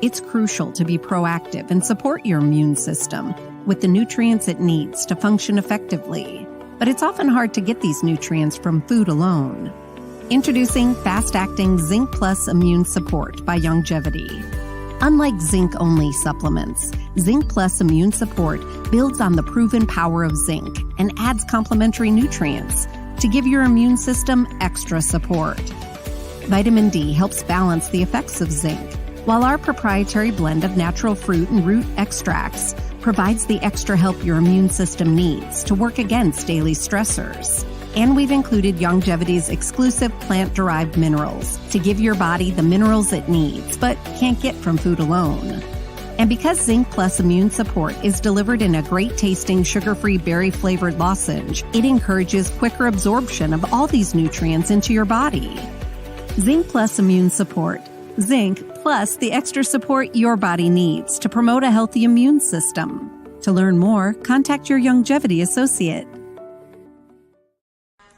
It's crucial to be proactive and support your immune system with the nutrients it needs to function effectively. But it's often hard to get these nutrients from food alone. Introducing fast-acting Zinc Plus Immune Support by Longevity. Unlike zinc-only supplements, Zinc Plus Immune Support builds on the proven power of zinc and adds complementary nutrients to give your immune system extra support. Vitamin D helps balance the effects of zinc, while our proprietary blend of natural fruit and root extracts provides the extra help your immune system needs to work against daily stressors. And we've included Longevity's exclusive plant-derived minerals to give your body the minerals it needs, but can't get from food alone. And because Zinc Plus Immune Support is delivered in a great-tasting, sugar-free, berry-flavored lozenge, it encourages quicker absorption of all these nutrients into your body. Zinc Plus Immune Support. Zinc plus the extra support your body needs to promote a healthy immune system. To learn more, contact your Longevity associate.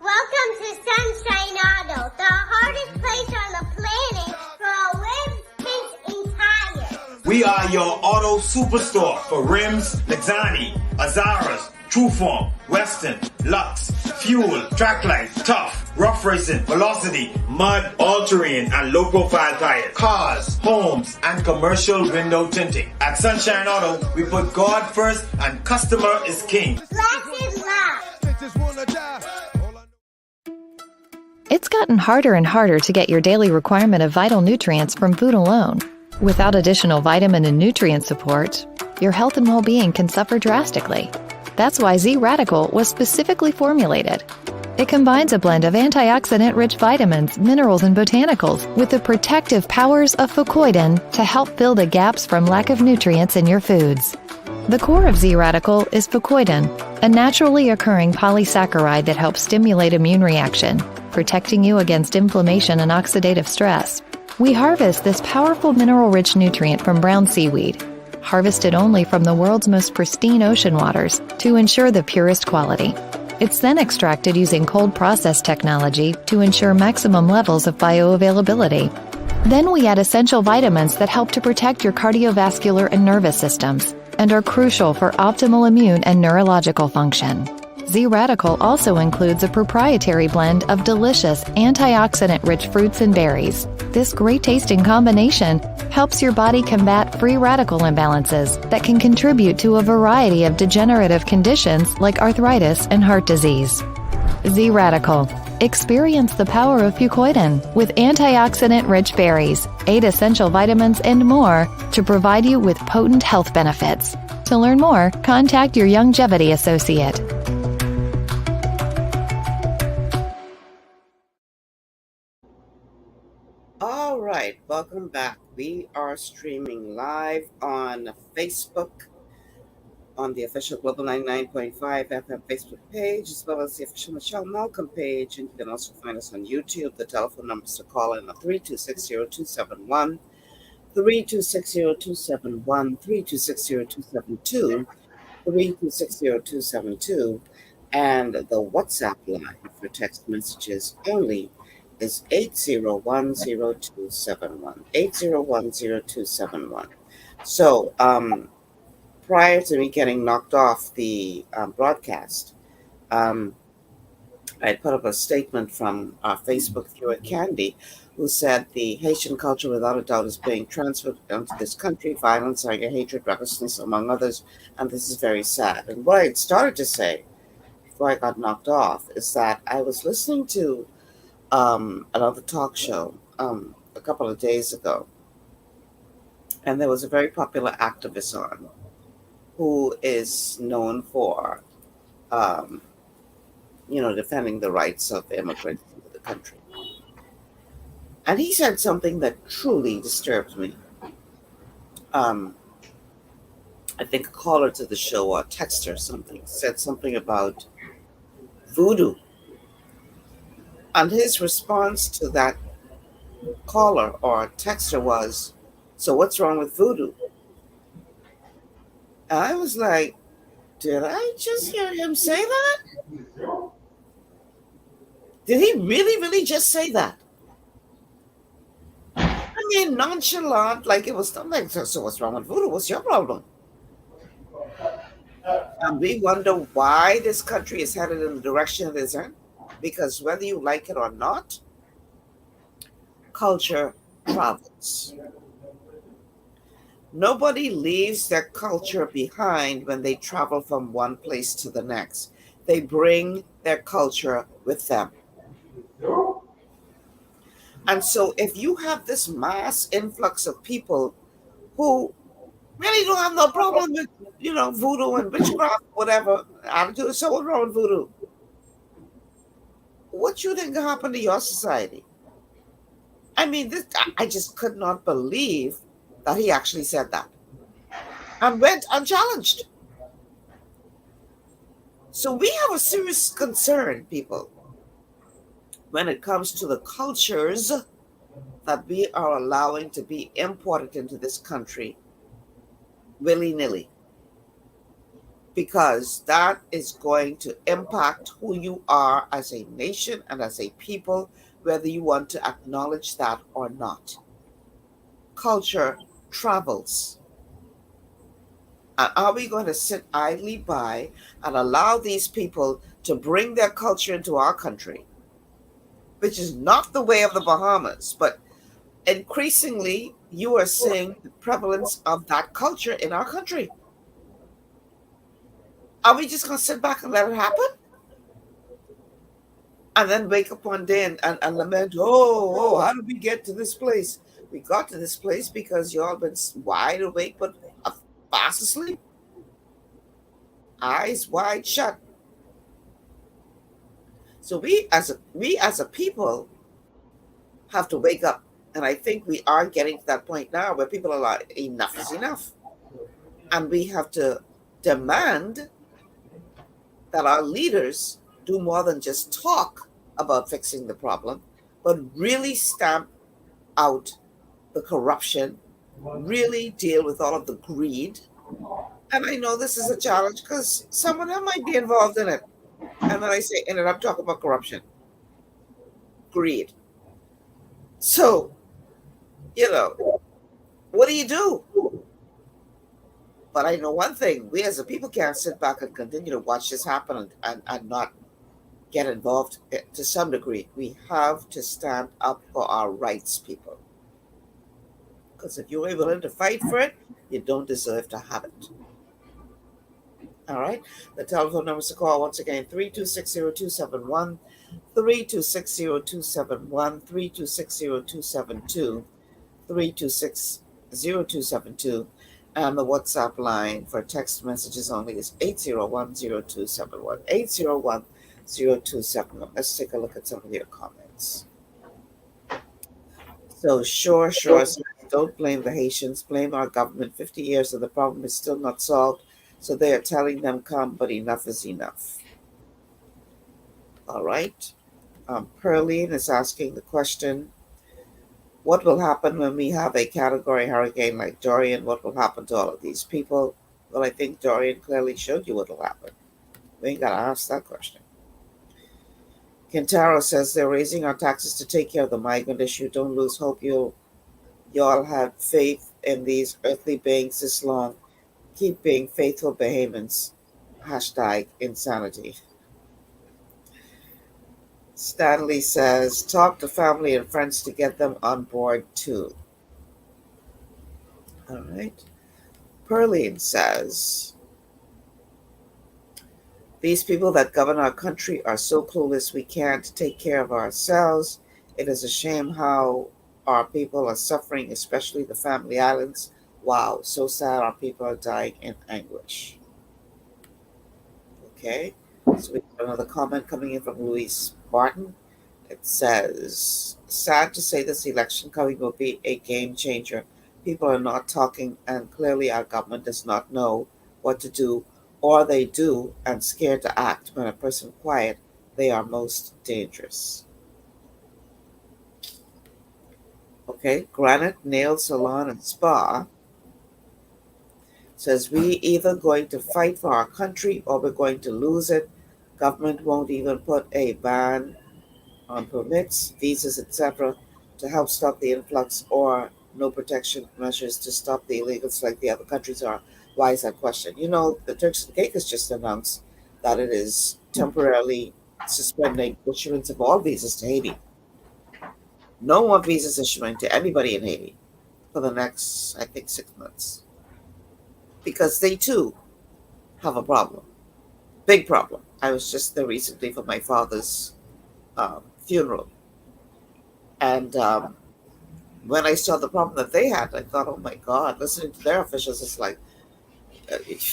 Welcome to Sunshine Auto, the hardest place on the planet for rims, paints, and tires. We are your auto superstore for rims, Lexani, Azaras, Trueform, Western, Lux, Fuel, Tracklight, Tough, Rough Racing, Velocity, Mud, All-Terrain, and low-profile tires. Cars, homes, and commercial window tinting. At Sunshine Auto, we put God first and customer is king. Blessed love. It's gotten harder and harder to get your daily requirement of vital nutrients from food alone. Without additional vitamin and nutrient support, your health and well-being can suffer drastically. That's why Z Radical was specifically formulated. It combines a blend of antioxidant-rich vitamins, minerals, and botanicals with the protective powers of fucoidan to help fill the gaps from lack of nutrients in your foods. The core of Z Radical is fucoidan, a naturally occurring polysaccharide that helps stimulate immune reaction, protecting you against inflammation and oxidative stress. We harvest this powerful mineral-rich nutrient from brown seaweed, harvested only from the world's most pristine ocean waters to ensure the purest quality. It's then extracted using cold process technology to ensure maximum levels of bioavailability. Then we add essential vitamins that help to protect your cardiovascular and nervous systems and are crucial for optimal immune and neurological function. Z Radical also includes a proprietary blend of delicious antioxidant-rich fruits and berries. This great-tasting combination helps your body combat free radical imbalances that can contribute to a variety of degenerative conditions like arthritis and heart disease. Z Radical. Experience the power of fucoidan with antioxidant-rich berries, 8 essential vitamins, and more to provide you with potent health benefits. To learn more, contact your Longevity associate. All right, welcome back. We are streaming live on Facebook, on the official Global 99.5 FM Facebook page, as well as the official Michelle Malcolm page. And you can also find us on YouTube. The telephone numbers to call in are 3260271, 3260271, 3260272, 3260272, and the WhatsApp line for text messages only is 8010271. 8010271. So, prior to me getting knocked off the broadcast, I put up a statement from our Facebook viewer Candy, who said the Haitian culture, without a doubt, is being transferred onto this country. Violence, anger, hatred, recklessness, among others, and this is very sad. And what I had started to say before I got knocked off is that I was listening to another talk show a couple of days ago, and there was a very popular activist on who is known for, um, defending the rights of immigrants into the country. And he said something that truly disturbed me. Um, I think a caller to the show or a texter or something said something about voodoo. And his response to that caller or texter was, "So what's wrong with voodoo?" And I was like, did I just hear him say that? Did he really, really just say that? I mean, nonchalant, like it was. I'm like, so what's wrong with voodoo? What's your problem? And we wonder why this country is headed in the direction it is in. Because whether you like it or not, culture travels. Nobody leaves their culture behind when they travel from one place to the next. They bring their culture with them. And so if you have this mass influx of people who really don't have no problem with, voodoo and witchcraft, whatever attitude, so what's wrong with voodoo? What you think happened to your society? I mean, I just could not believe that he actually said that and went unchallenged. So we have a serious concern, people, when it comes to the cultures that we are allowing to be imported into this country willy-nilly, because that is going to impact who you are as a nation and as a people, whether you want to acknowledge that or not. Culture travels. And are we going to sit idly by and allow these people to bring their culture into our country, which is not the way of the Bahamas, but increasingly you are seeing the prevalence of that culture in our country? Are we just going to sit back and let it happen? And then wake up one day and lament, oh, how did we get to this place? We got to this place because you all been wide awake but fast asleep. Eyes wide shut. So we as a people have to wake up. And I think we are getting to that point now where people are like, enough is enough. And we have to demand that our leaders do more than just talk about fixing the problem, but really stamp out the corruption, really deal with all of the greed. And I know this is a challenge because some of them might be involved in it. And then I say, and then I'm talking about corruption, greed. So, what do you do? But I know one thing, we as a people can't sit back and continue to watch this happen and not get involved to some degree. We have to stand up for our rights, people. Because if you ain't willing to fight for it, you don't deserve to have it. All right? The telephone numbers to call, once again, 3260271, 3260271, 3260272, 3260272. And the WhatsApp line for text messages only is 8010271, 8010271. Let's take a look at some of your comments. So sure. Don't blame the Haitians, blame our government. 50 years and the problem is still not solved. So they are telling them, come, but enough is enough. All right. Perline is asking the question, what will happen when we have a category hurricane like Dorian? What will happen to all of these people? Well, I think Dorian clearly showed you what will happen. We ain't got to ask that question. Kentaro says they're raising our taxes to take care of the migrant issue. Don't lose hope. Y'all have faith in these earthly beings this long. Keep being faithful Bahamians. Hashtag insanity. Stanley says, talk to family and friends to get them on board too. All right. Perline says, these people that govern our country are so clueless we can't take care of ourselves. It is a shame how our people are suffering, especially the family islands. Wow, so sad our people are dying in anguish. Okay, so we have another comment coming in from Louise Barton. It says, sad to say this election coming will be a game changer. People are not talking, and clearly our government does not know what to do, or they do and scared to act. When a person quiet, they are most dangerous. Okay, Granite Nail Salon and Spa says, we either going to fight for our country or we're going to lose it. Government won't even put a ban on permits, visas, etc., to help stop the influx, or no protection measures to stop the illegals like the other countries are. Why is that question? You know, the Turks and Caicos just announced that it is temporarily suspending issuance of all visas to Haiti. No more visas issuing to anybody in Haiti for the next, I think, 6 months. Because they too have a problem. Big problem. I was just there recently for my father's funeral. And when I saw the problem that they had, I thought, oh my God, listening to their officials, it's like,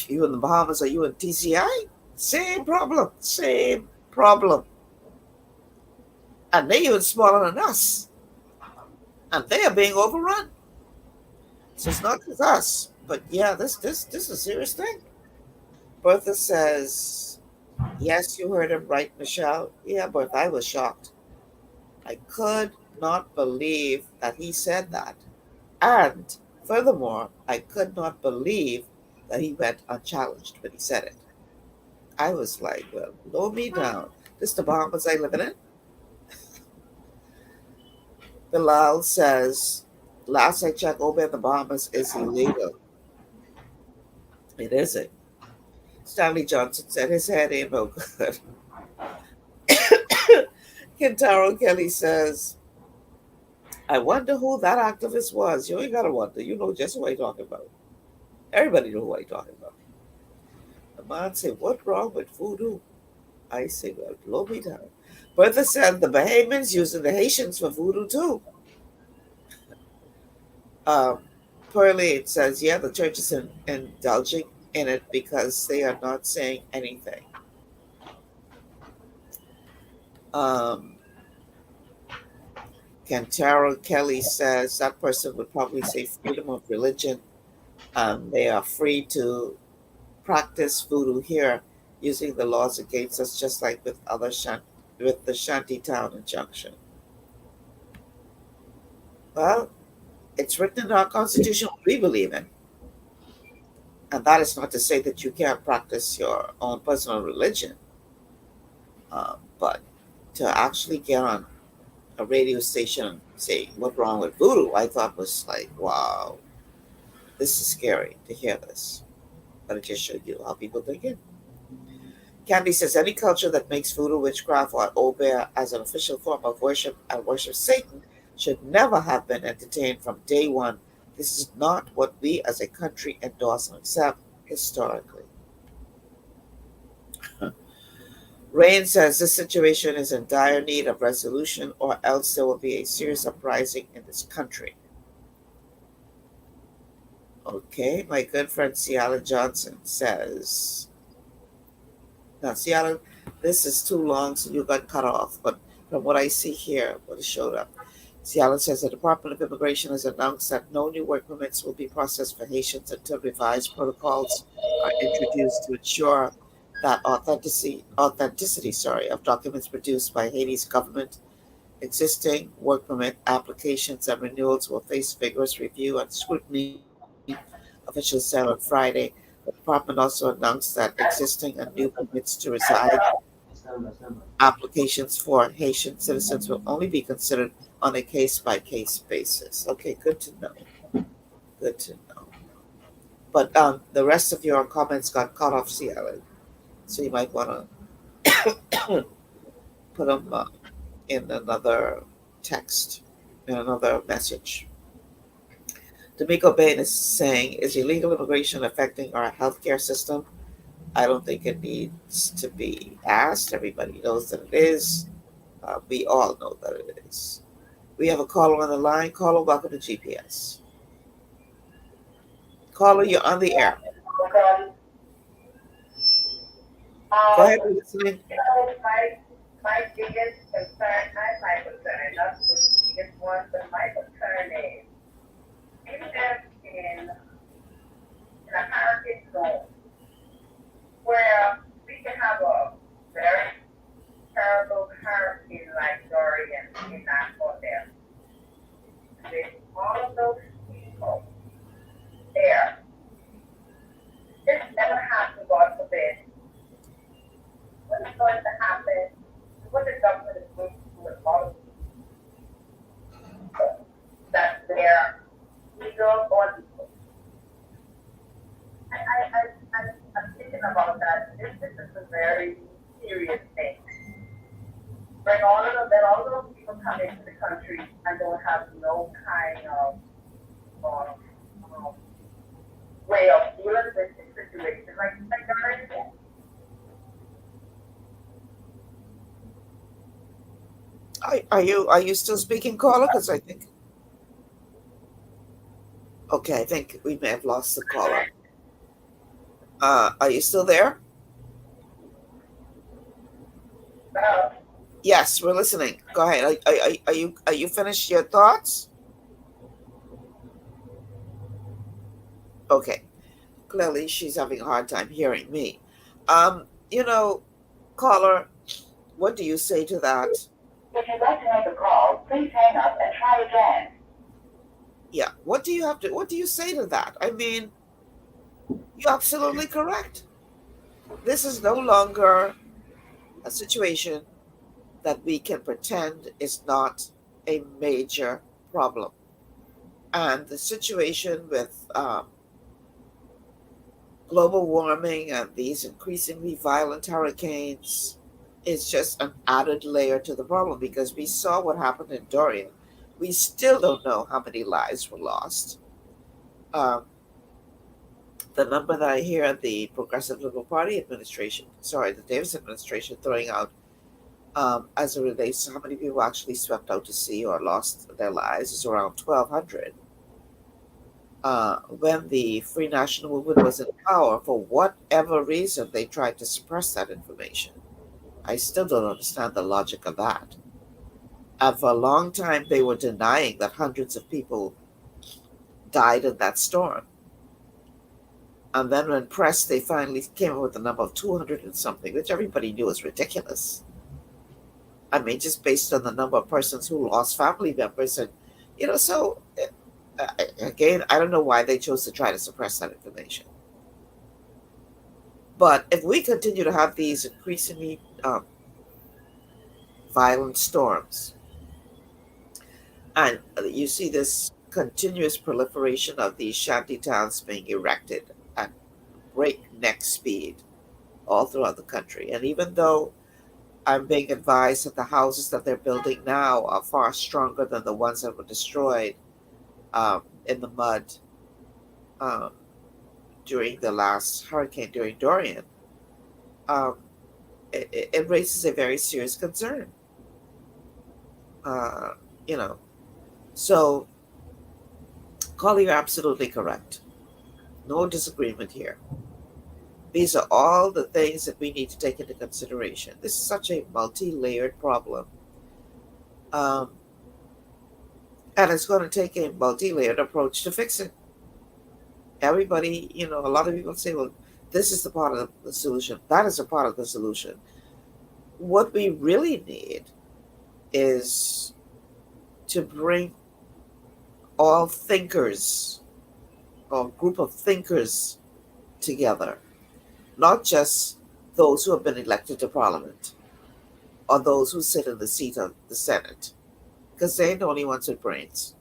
you in the Bahamas, are you in TCI? Same problem, same problem. And they even smaller than us. And they are being overrun. So it's not just us. But yeah, this is a serious thing. Bertha says, yes, you heard him right, Michelle. Yeah, Bertha, I was shocked. I could not believe that he said that. And furthermore, I could not believe that he went unchallenged when he said it. I was like, well, blow me down. This the Bahamas I live in. Bilal says, last I checked, over in the Bahamas is illegal. It isn't. Stanley Johnson said his head ain't no good. Kentaro Kelly says, I wonder who that activist was. You ain't got to wonder. You know just who I'm talking about. Everybody know who I'm talking about. The man said, what's wrong with voodoo? I say, well, blow me down. Bertha said the Bahamians using the Haitians for voodoo too. Pearlie says, yeah, the church is indulging in it because they are not saying anything. Kentaro Kelly says that person would probably say freedom of religion. They are free to practice voodoo here using the laws against us, just like with with the Shantytown injunction. Well, it's written in our Constitution what we believe in. And that is not to say that you can't practice your own personal religion. But to actually get on a radio station and say, what's wrong with voodoo, I thought was like, wow, this is scary to hear this. But it just showed you how people think it. Candy says, any culture that makes voodoo, witchcraft, or obeah as an official form of worship and worship Satan should never have been entertained from day one. This is not what we as a country endorse and accept historically. Rain says this situation is in dire need of resolution, or else there will be a serious uprising in this country. Okay, my good friend Ciala Johnson says, now Ciala, this is too long, so you got cut off, but from what I see here, what it showed up, Ciala says the Department of Immigration has announced that no new work permits will be processed for Haitians until revised protocols are introduced to ensure that authenticity of documents produced by Haiti's government. Existing work permit applications and renewals will face vigorous review and scrutiny, officials said on Friday. The department also announced that existing and new permits to reside Applications for Haitian citizens will only be considered on a case-by-case basis. Okay, good to know. Good to know. But the rest of your comments got cut off, Sea Island. So you might want to put them in another text, in another message. D'Amico Bain is saying, is illegal immigration affecting our healthcare system? I don't think it needs to be asked. Everybody knows that it is. We all know that it is. We have a caller on the line. Caller, welcome to GPS. Caller, you're on the air. Go ahead, we're listening. My biggest concern, not my concern, not the biggest one, but my concern is we live in a hurricane zone where we can have a very terrible hurricane like Dorian in that hotel. With all of those people there, this never happened, God forbid. What is going to happen? What the government is going to do with all of people that they're legal or legal? I'm thinking about that. This is a very serious thing. Let all of those people come into the country and don't have no kind of way of dealing with the situation like they're already in. Are you still speaking, caller? Because I think. Okay, I think we may have lost the caller. Are you still there? Yes, we're listening. Go ahead. Are you finished your thoughts? Okay. Clearly, she's having a hard time hearing me. Caller, what do you say to that? If you'd like to make a call, please hang up and try again. Yeah. What do you say to that? I mean, you're absolutely correct. This is no longer a situation that we can pretend is not a major problem. And the situation with global warming and these increasingly violent hurricanes is just an added layer to the problem, because we saw what happened in Dorian. We still don't know how many lives were lost. The number that I hear the Progressive Liberal Party administration, the Davis administration throwing out as it relates to how many people actually swept out to sea or lost their lives is around 1,200. When the Free National Movement was in power, for whatever reason, they tried to suppress that information. I still don't understand the logic of that. And for a long time, they were denying that hundreds of people died in that storm. And then when pressed, they finally came up with the number of 200 and something, which everybody knew was ridiculous. I mean, just based on the number of persons who lost family members. And, so, again, I don't know why they chose to try to suppress that information. But if we continue to have these increasingly violent storms, and you see this continuous proliferation of these shanty towns being erected at breakneck speed all throughout the country. And even though I'm being advised that the houses that they're building now are far stronger than the ones that were destroyed in the mud during the last hurricane, during Dorian, it raises a very serious concern. So, Carly, you're absolutely correct. No disagreement here. These are all the things that we need to take into consideration. This is such a multi-layered problem. And it's going to take a multi-layered approach to fix it. Everybody, a lot of people say, well, this is the part of the solution. That is a part of the solution. What we really need is to bring all thinkers, or group of thinkers together, not just those who have been elected to parliament, are those who sit in the seat of the Senate, because they're the only ones with brains.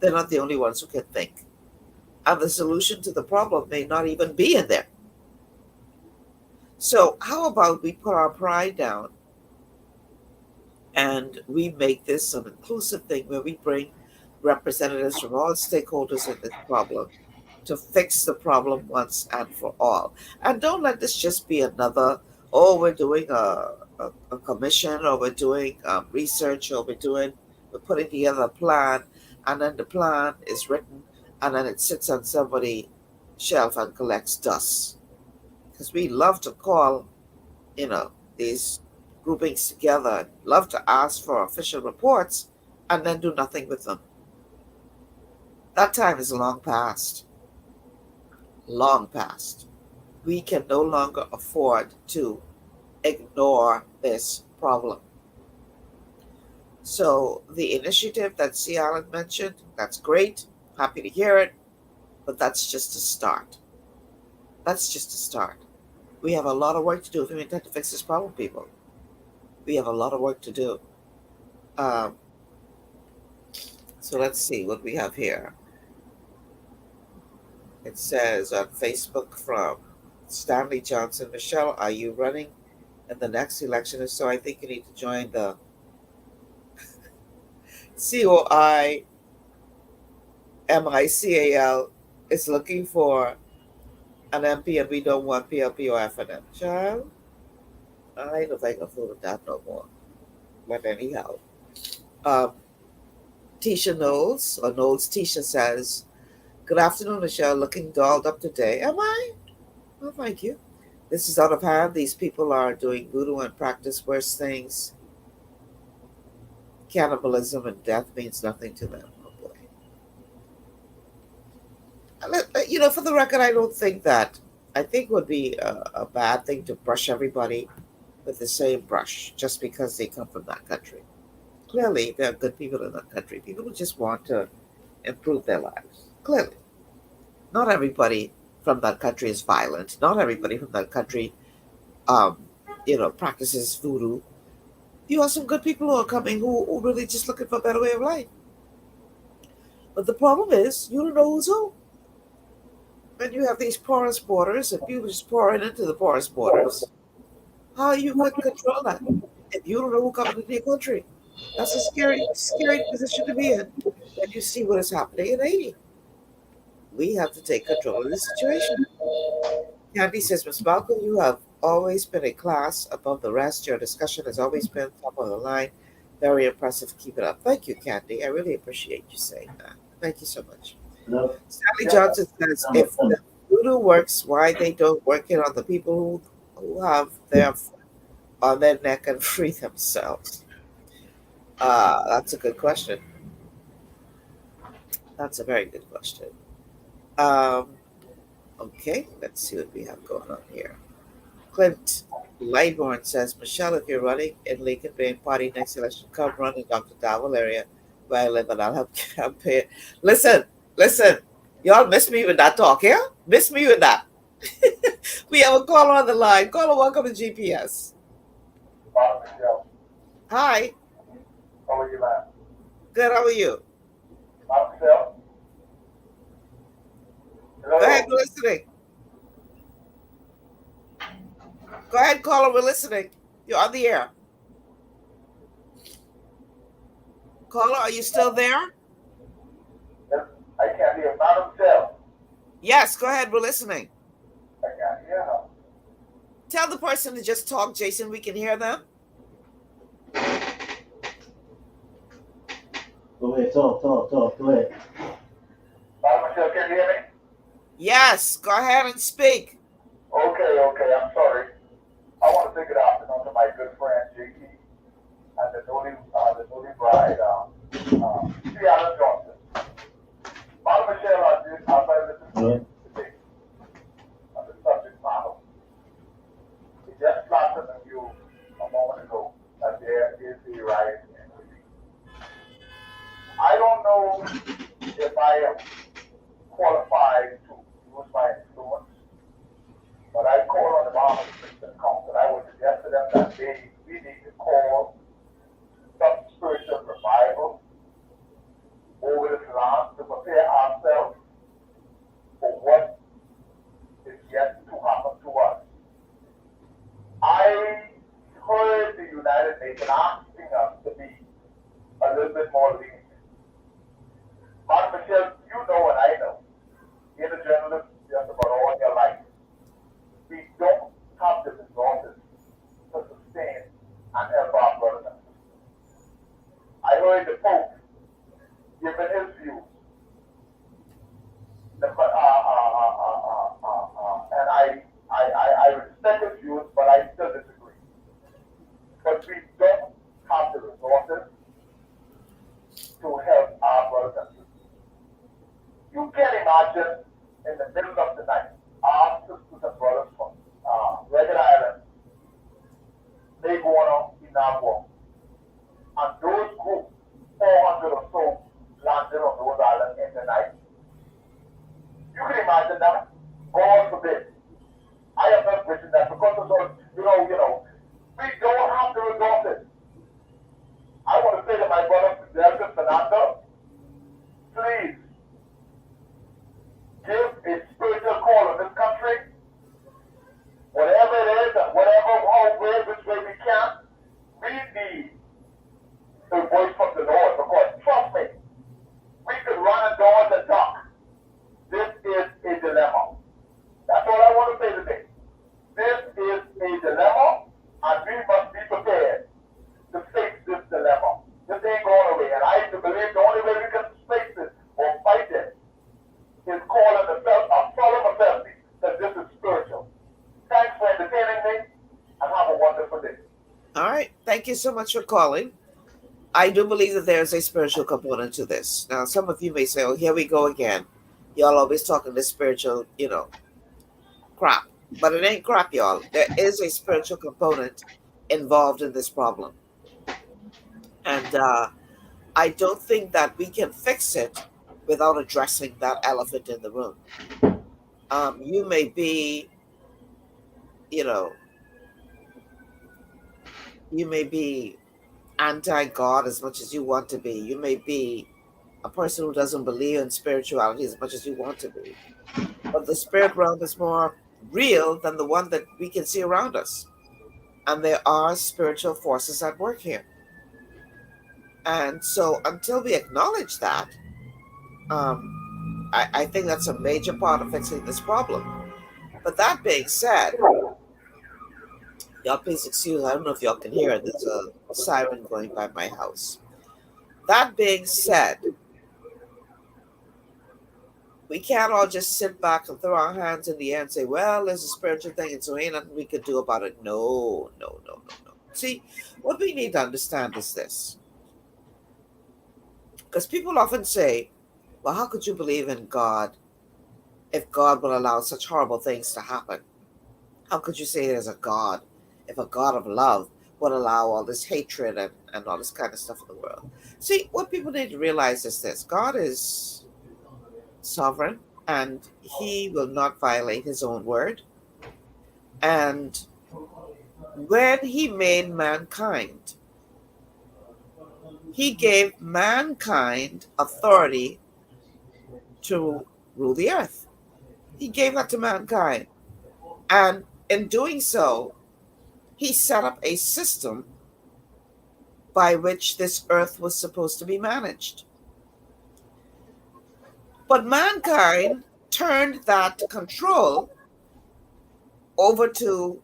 They're not the only ones who can think. And the solution to the problem may not even be in there. So, how about we put our pride down and we make this an inclusive thing where we bring representatives from all stakeholders in this problem to fix the problem once and for all. And don't let this just be another, oh, we're doing a commission, or we're doing research, or we're putting together a plan, and then the plan is written, and then it sits on somebody's shelf and collects dust. Because we love to call, these groupings together, love to ask for official reports, and then do nothing with them. That time is long past. Long past. We can no longer afford to ignore this problem. So the initiative that C. Allen mentioned, that's great. Happy to hear it. But that's just a start. That's just a start. We have a lot of work to do if we intend to fix this problem, people. We have a lot of work to do. So let's see what we have here. It says on Facebook from Stanley Johnson, Michelle, are you running in the next election? If so, I think you need to join the COI MICAL is looking for an MP, and we don't want PLP or FNM. Child, I don't know if I can fool with that no more. But anyhow, Tisha Knowles, Tisha says, good afternoon, Michelle, looking dolled up today. Am I? Well, thank you. This is out of hand. These people are doing voodoo and practice worse things. Cannibalism and death means nothing to them. Oh boy. For the record, I don't think that. I think it would be a bad thing to brush everybody with the same brush just because they come from that country. Clearly, there are good people in that country. People who just want to improve their lives. Clearly. Not everybody from that country is violent. Not everybody from that country, practices voodoo. You have some good people who are coming who are really just looking for a better way of life. But the problem is, you don't know who's who. And you have these porous borders, and people just pouring into the porous borders. How are you going to control that if you don't know who comes into your country? That's a scary, scary position to be in when you see what is happening in Haiti. We have to take control of the situation. Candy says, Ms. Malcolm, you have always been a class above the rest. Your discussion has always been top of the line. Very impressive. Keep it up. Thank you, Candy. I really appreciate you saying that. Thank you so much. No. Stanley Johnson says, if the voodoo works, why they don't work it on the people who have their foot on their neck and free themselves? That's a good question. That's a very good question. Okay, let's see what we have going on here. Clint Lightborn says, Michelle, if you're running in Lincoln Bay Party next election, come run in Dr. Dowell area where I live, and I'll help campaign. Listen. Y'all miss me with that talk, yeah? Miss me with that. We have a caller on the line. Caller, welcome to GPS. Hi. How are you, man? Good, how are you? Michelle? Go ahead, we're listening. Go ahead, caller, we're listening. You're on the air. Caller, are you still there? I can't hear Madam Michelle. Yes, go ahead, we're listening. I can't hear her. Tell the person to just talk, Jason. We can hear them. Go ahead, talk. Go ahead. Madam Michelle, can you hear me? Yes, go ahead and speak. Okay, I'm sorry. I want to take it afternoon to my good friend JT and the newly bride, C. Allen Johnson. Madam Michelle, as I listened to you today on the subject matter, it just flashed on you a moment ago that there is a riot in Haiti. I don't know if I am qualified to use my influence, but I call on the Bahamas Christian Council. I would suggest to them that they we need to call some spiritual revival over this land to prepare ourselves for what is yet to happen to us. I heard the United Nations asking us to be a little bit more lenient. Mark Michelle, you know and I know, being a journalist just about all your life, we don't have the resources to sustain and help our brothers and sisters. I heard the Pope giving his views. And I respect his views, but I still disagree. But we don't have the resources to help our brothers and sisters. You can imagine in the middle of the night, our sisters and brothers from Red Island, they go on in our war. And those groups, 400 or so, landed on those islands in the night. You can imagine that. God forbid. I am not wishing that because of those, we don't have the resources. I want to say to my brother, Delta Fernando, please give a spiritual call in this country. Whatever it is, and which way we can, we need the voice from the Lord. Because trust me, we could run indoors and talk. This is a dilemma. That's all I want to say today. This is a dilemma, and we must be prepared to face this dilemma. This ain't going away, and I believe the only way we can face it or fight it is calling a solemn assembly that this is spiritual. Thanks for entertaining me, and have a wonderful day. All right. Thank you so much for calling. I do believe that there's a spiritual component to this. Now, some of you may say, oh, here we go again. Y'all always talking this spiritual, crap. But it ain't crap, y'all. There is a spiritual component involved in this problem. And I don't think that we can fix it without addressing that elephant in the room. You may be, you may be anti-God as much as you want to be. You may be a person who doesn't believe in spirituality as much as you want to be. But the spirit realm is more real than the one that we can see around us. And there are spiritual forces at work here. And so until we acknowledge that, I think that's a major part of fixing this problem. But that being said, y'all please excuse, I don't know if y'all can hear it. There's a siren going by my house. That being said, we can't all just sit back and throw our hands in the air and say, well, there's a spiritual thing and so ain't nothing we could do about it. No. See, what we need to understand is this. Because people often say, well, how could you believe in God if God will allow such horrible things to happen? How could you say there's a God if a God of love would allow all this hatred and all this kind of stuff in the world? See, what people need to realize is this. God is sovereign and he will not violate his own word. And when he made mankind, he gave mankind authority to rule the earth. He gave that to mankind. And in doing so, he set up a system by which this earth was supposed to be managed. But mankind turned that control over to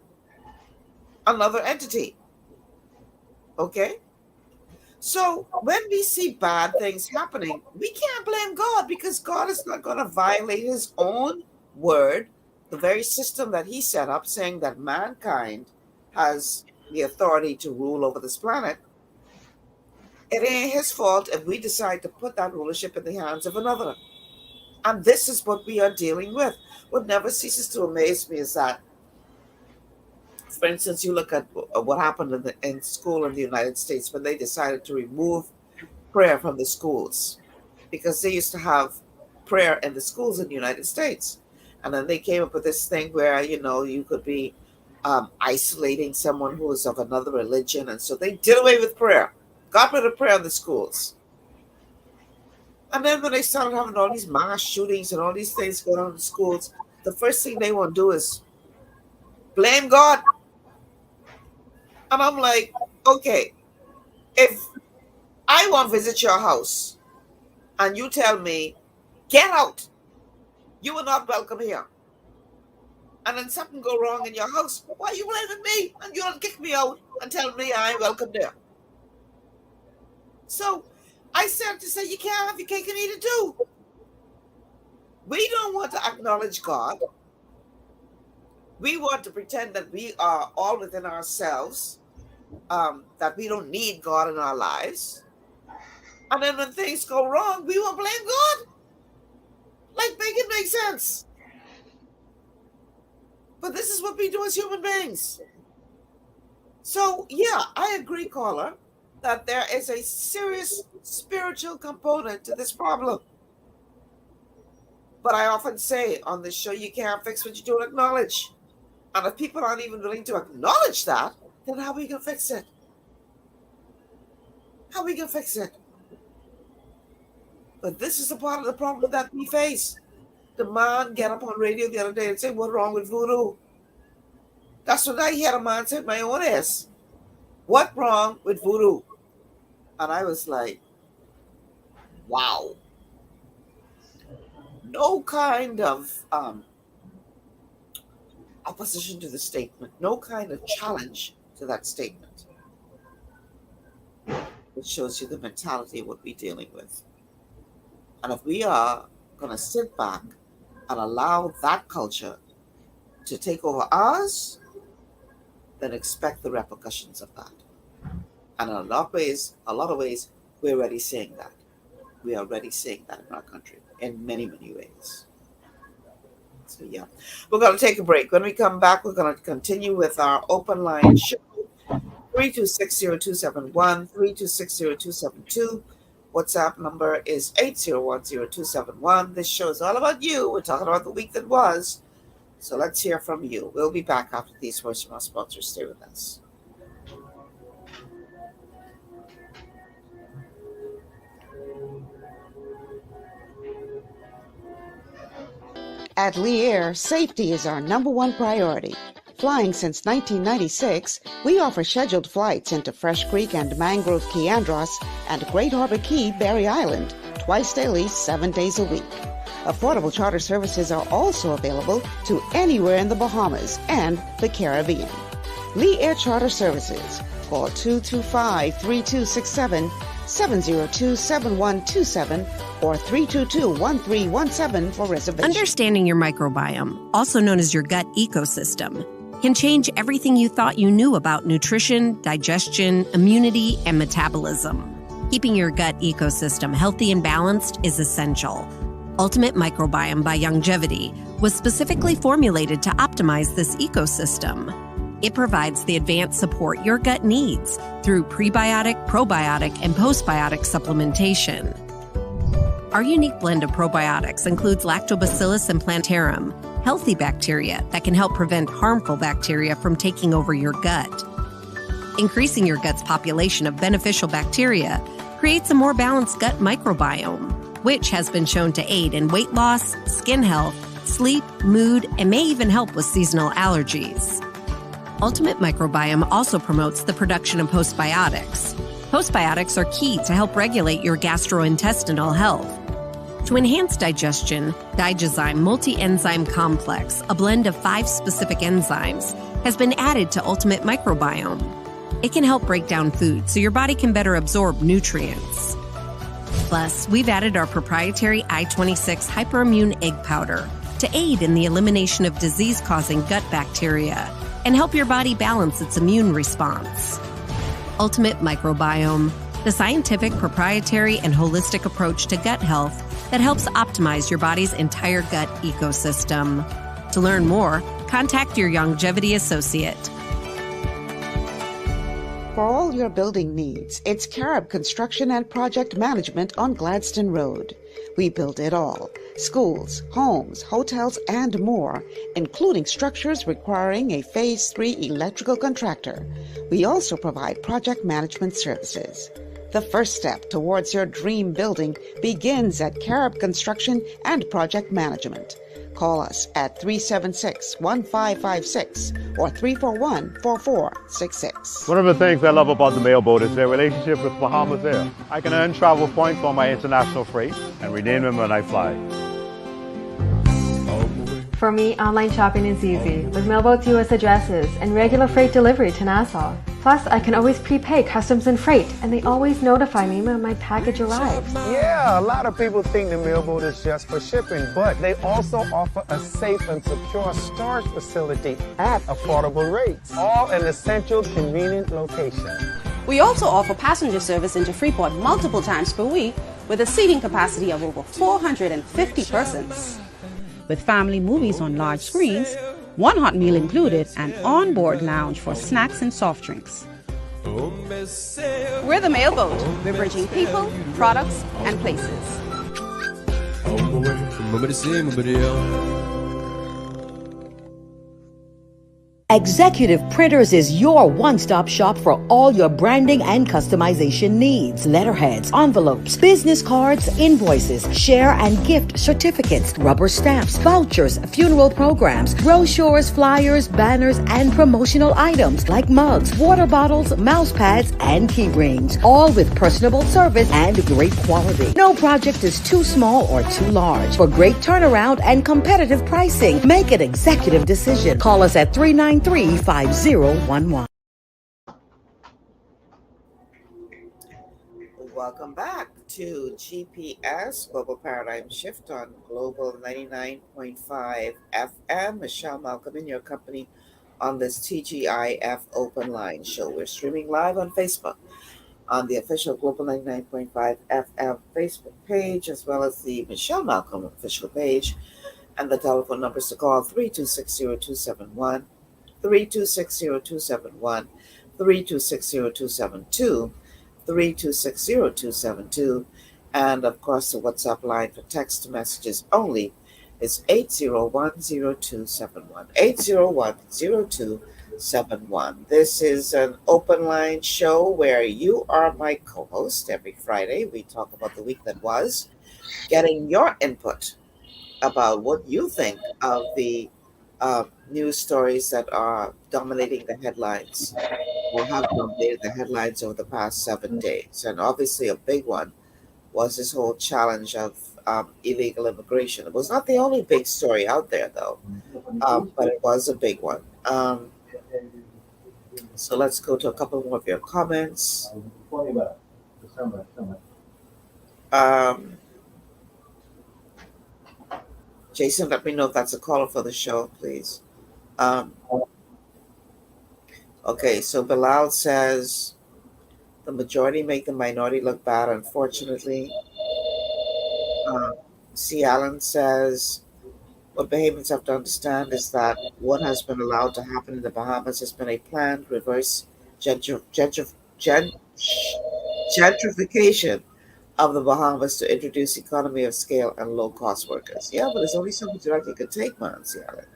another entity. Okay? So when we see bad things happening, we can't blame God because God is not going to violate his own word, the very system that he set up, saying that mankind has the authority to rule over this planet. It ain't his fault if we decide to put that rulership in the hands of another. And this is what we are dealing with. What never ceases to amaze me is that, for instance, you look at what happened in school in the United States when they decided to remove prayer from the schools, because they used to have prayer in the schools in the United States. And then they came up with this thing where, you could be isolating someone who is of another religion. And so they did away with prayer, got rid of prayer in the schools. And then when they started having all these mass shootings and all these things going on in the schools, the first thing they want to do is blame God. And I'm like, okay, if I want to visit your house and you tell me, get out, you are not welcome here, and then something go wrong in your house, why are you blaming me? And you don't kick me out and tell me I ain't welcome there. So I started to say, you can't have your cake and eat it too. We don't want to acknowledge God. We want to pretend that we are all within ourselves, that we don't need God in our lives. And then when things go wrong, we will blame God. Like, make it make sense. But this is what we do as human beings. So, yeah, I agree, caller, that there is a serious spiritual component to this problem. But I often say on this show, you can't fix what you don't acknowledge. And if people aren't even willing to acknowledge that, then how are we going to fix it? How are we going to fix it? But this is a part of the problem that we face. The man get up on radio the other day and say, what's wrong with voodoo? That's what I hear a man say in my own ears. What's wrong with voodoo? And I was like, wow. No kind of opposition to the statement, no kind of challenge to that statement. It shows you the mentality of what we're dealing with. And if we are going to sit back and allow that culture to take over ours, then expect the repercussions of that. And in a lot of ways, we're already seeing that. We are already seeing that in our country in many, many ways. So, yeah, we're going to take a break. When we come back, we're going to continue with our open line show, 3260271, 3260272. WhatsApp number is 8010271. This show is all about you. We're talking about the week that was. So let's hear from you. We'll be back after these words from our sponsors. Stay with us. At Lee Air, safety is our #1 priority. Flying since 1996, we offer scheduled flights into Fresh Creek and Mangrove Key Andros and Great Harbor Key, Berry Island, twice daily, 7 days a week. Affordable charter services are also available to anywhere in the Bahamas and the Caribbean. Lee Air Charter Services. Call 225-3267, 702-7127, or 322-1317 for reservations. Understanding your microbiome, also known as your gut ecosystem, can change everything you thought you knew about nutrition, digestion, immunity, and metabolism. Keeping your gut ecosystem healthy and balanced is essential. Ultimate Microbiome by Longevity was specifically formulated to optimize this ecosystem. It provides the advanced support your gut needs through prebiotic, probiotic, and postbiotic supplementation. Our unique blend of probiotics includes Lactobacillus and Plantarum, healthy bacteria that can help prevent harmful bacteria from taking over your gut. Increasing your gut's population of beneficial bacteria creates a more balanced gut microbiome, which has been shown to aid in weight loss, skin health, sleep, mood, and may even help with seasonal allergies. Ultimate Microbiome also promotes the production of postbiotics. Postbiotics are key to help regulate your gastrointestinal health. To enhance digestion, Digizyme Multi-Enzyme Complex, a blend of 5 specific enzymes, has been added to Ultimate Microbiome. It can help break down food so your body can better absorb nutrients. Plus, we've added our proprietary I-26 Hyperimmune Egg Powder to aid in the elimination of disease-causing gut bacteria and help your body balance its immune response. Ultimate Microbiome, the scientific, proprietary, and holistic approach to gut health that helps optimize your body's entire gut ecosystem. To learn more, contact your Longevity associate. For all your building needs, it's Carib Construction and Project Management on Gladstone Road. We build it all: schools, homes, hotels, and more, including structures requiring a Phase 3 electrical contractor. We also provide project management services. The first step towards your dream building begins at Carib Construction and Project Management. Call us at 376-1556 or 341-4466. One of the things I love about the Mailboat is their relationship with Bahamas Air. I can earn travel points on my international freight and redeem them when I fly. For me, online shopping is easy with Mailboat's U.S. addresses and regular freight delivery to Nassau. Plus, I can always prepay customs and freight, and they always notify me when my package arrives. Yeah, a lot of people think the Mailboat is just for shipping, but they also offer a safe and secure storage facility at affordable rates, all in a central, convenient location. We also offer passenger service into Freeport multiple times per week with a seating capacity of over 450 persons. With family movies on large screens, one hot meal included, and on-board lounge for snacks and soft drinks. We're the Mailboat. We're bridging people, products, and places. Executive Printers is your one-stop shop for all your branding and customization needs. Letterheads, envelopes, business cards, invoices, share and gift certificates, rubber stamps, vouchers, funeral programs, brochures, flyers, banners, and promotional items like mugs, water bottles, mouse pads, and key rings, all with personable service and great quality. No project is too small or too large. For great turnaround and competitive pricing, make an executive decision. Call us at 393-5011. Welcome back to GPS Global Paradigm Shift on Global 99.5 FM. Michelle Malcolm in your company on this TGIF Open Line show. We're streaming live on Facebook on the official Global 99.5 FM Facebook page, as well as the Michelle Malcolm official page. And the telephone numbers to call 3260271. 3260271, 3260272, 3260272, and of course the WhatsApp line for text messages only is 8010271, 8010271. This is an open line show where you are my co-host. Every Friday we talk about the week that was, getting your input about what you think of the news stories that are dominating the headlines or have dominated the headlines over the past 7 days. And obviously, a big one was this whole challenge of illegal immigration. It was not the only big story out there, though, but it was a big one. So let's go to a couple more of your comments. Jason, let me know if that's a caller for the show, please. Okay, so Bilal says the majority make the minority look bad, unfortunately. C. Allen says what Bahamians have to understand is that what has been allowed to happen in the Bahamas has been a planned reverse gentrification of the Bahamas to introduce economy of scale and low-cost workers. Yeah, but there's only so much that you can take, man, C. Allen.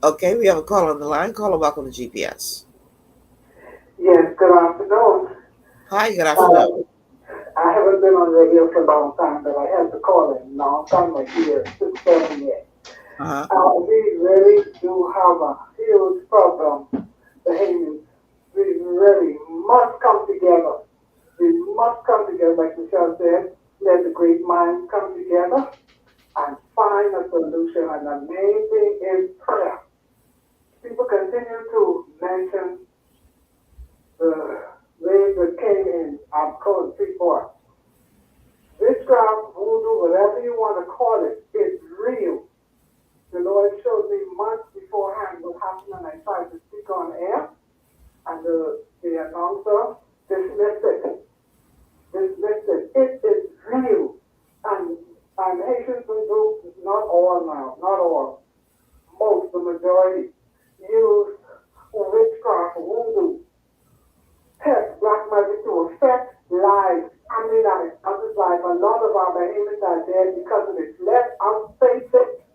Okay, we have a call on the line. Caller, welcome to GPS. Yes, good afternoon. Hi, good afternoon. I haven't been on radio for a long time, but I had to call in now. I'm my year, 6, 7 years. We really do have a huge problem. The Haitians, we really must come together. We must come together, like Michelle said. Let the great minds come together and find a solution. And the main thing is prayer. People continue to mention the waves that came in our code 3-4. Witchcraft, voodoo, whatever you want to call it, is real. The Lord showed me months beforehand what happened, and I tried to speak on air, and the announcer dismissed it. It is real. And Haitians do, not all now, not all, most, the majority, use witchcraft, voodoo, pest, black magic to affect lives I mean, I was like, a lot of our Bahamians are dead because of this. Let us face it.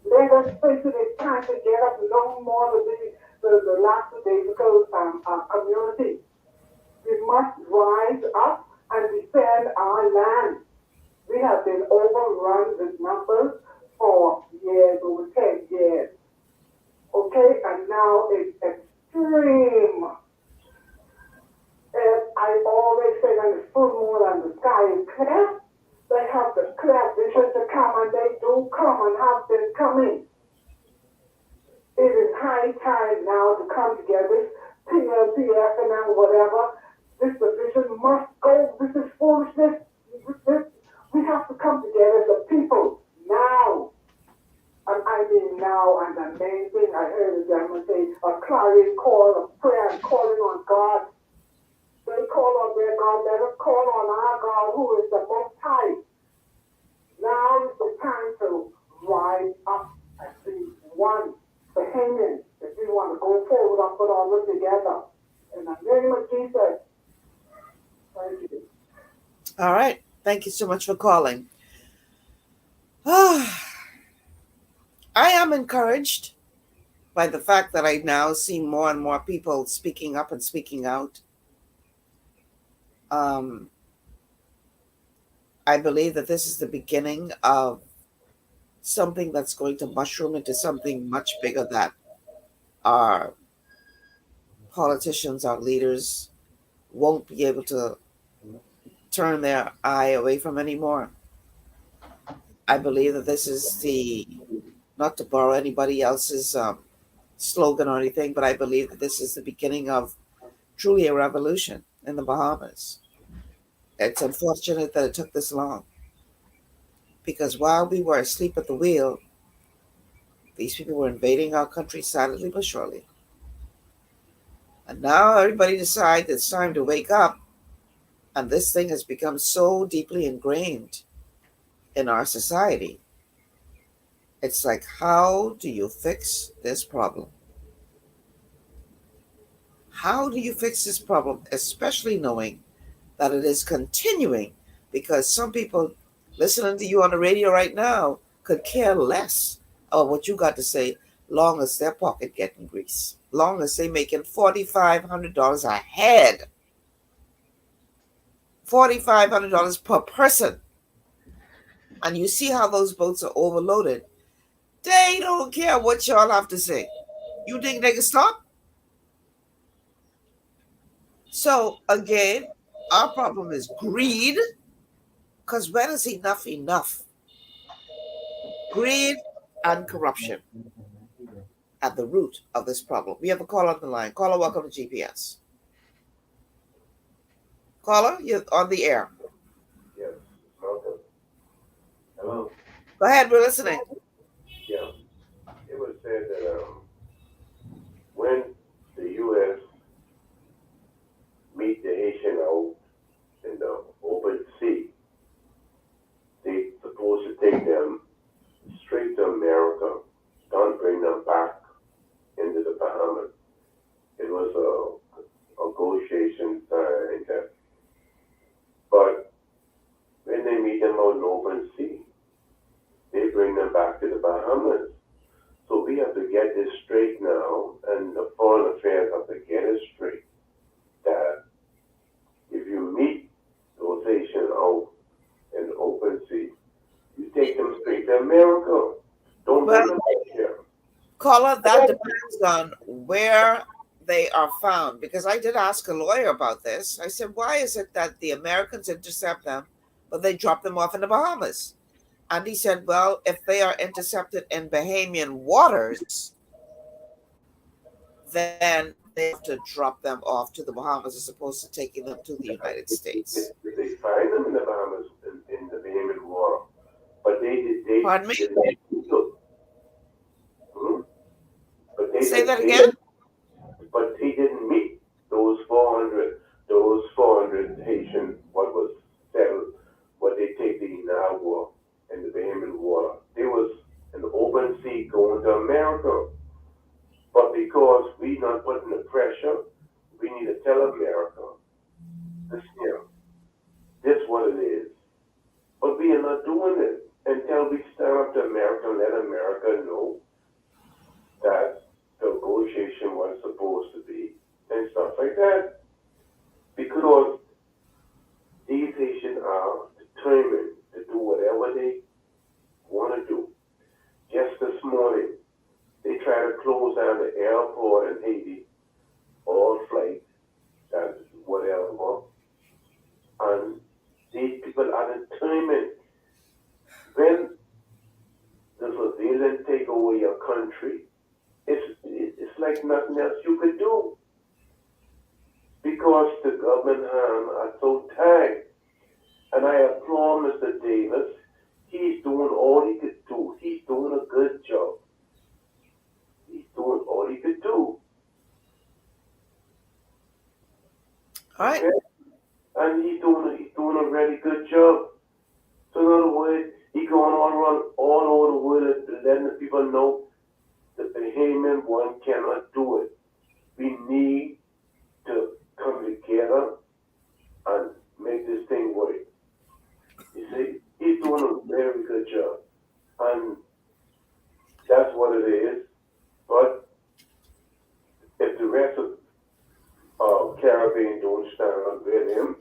Let us face it. It's time to get up no more to be the last days because our community. We must rise up and defend our land. We have been overrun with numbers for years, over 10 years. Okay, and now it's extreme. And I always say when the full moon and the sky is clear, they have the clear vision to come, and they do come and have been coming. It is high time now to come together, PLPF and whatever. This division must go. This is foolishness. We have to come together as a people now. And I mean now, and the main thing I heard the gentleman say, a clarion call of prayer and calling on God. They call on their God, let us call on our God who is the Most High. Now is the time to rise up and be one. Bahamians, if we want to go forward and put all this together. In the name of Jesus. Thank you. All right. Thank you so much for calling. I am encouraged by the fact that I now see more and more people speaking up and speaking out. I believe that this is the beginning of something that's going to mushroom into something much bigger that our politicians, our leaders won't be able to turn their eye away from anymore. I believe that this is not to borrow anybody else's slogan or anything, but I believe that this is the beginning of truly a revolution in the Bahamas. It's unfortunate that it took this long, because while we were asleep at the wheel, these people were invading our country silently but surely. And now everybody decides it's time to wake up, and this thing has become so deeply ingrained in our society. It's like, how do you fix this problem? How do you fix this problem, especially knowing that it is continuing? Because some people listening to you on the radio right now could care less of what you got to say, long as their pocket getting grease, long as they making $4,500 a head, $4,500 per person. And you see how those boats are overloaded. They don't care what y'all have to say. You think they can stop? So again, our problem is greed, because when is enough enough? Greed and corruption at the root of this problem. We have a caller on the line. Caller, welcome to GPS. Caller, you're on the air. Yes, welcome. Hello. Go ahead, we're listening. Yeah, it was said that when the U.S. meet the Haitian out in the open sea, they supposed to take them straight to America, don't bring them back into the Bahamas. It was a negotiation time. But when they meet them out in the open sea, they bring them back to the Bahamas. So we have to get this straight now, and the foreign affairs have to get it straight, that if you meet those Haitians out in the open sea, you take them straight to America. Don't bring them back here. Caller, that depends on where they are found, because I did ask a lawyer about this. I said, why is it that the Americans intercept them, but they drop them off in the Bahamas? And he said, well, if they are intercepted in Bahamian waters, then they have to drop them off to the Bahamas as opposed to taking them to the United States. They find them in the Bahamas, in the Bahamian water. But they Pardon me? But they Say that again? But he didn't meet those 400 Haitian, what was settled, what they take the Inagua and the Bahamian water. They was in the open sea going to America. But because we not putting the pressure, we need to tell America, listen here, this what it is. But we are not doing it until we stand up to America and let America know that the negotiation was supposed to be and stuff like that. Because these Haitians are determined to do whatever they want to do. Just this morning, they tried to close down the airport in Haiti, all flights, and whatever. And these people are determined. When the surveillance take away your country, it's like nothing else you could do. Because the government hands are so tight. And I applaud Mr. Davis. He's doing all he could do. He's doing a good job. He's doing all he could do. All right. And he's doing a really good job. So in other words, he's going all over the world letting the people know that the Haman one cannot do it. We need to come together and make this thing work. You see, he's doing a very good job. And that's what it is. But if the rest of Caribbean don't stand up with him,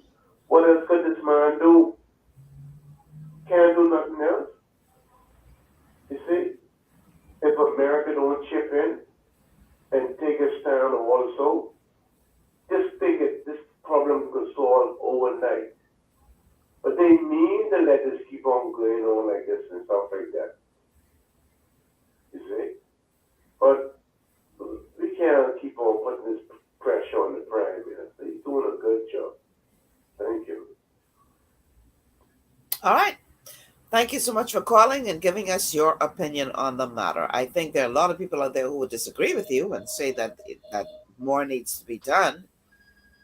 what else could this man do? Can't do nothing else. You see, if America don't chip in and take a stand also, just think this problem could solve overnight. But they mean to let this keep on going on like this and stuff like that. You see? But we can't keep on putting this pressure on the Prime Minister. He's doing a good job. Thank you. All right. Thank you so much for calling and giving us your opinion on the matter. I think there are a lot of people out there who would disagree with you and say that more needs to be done.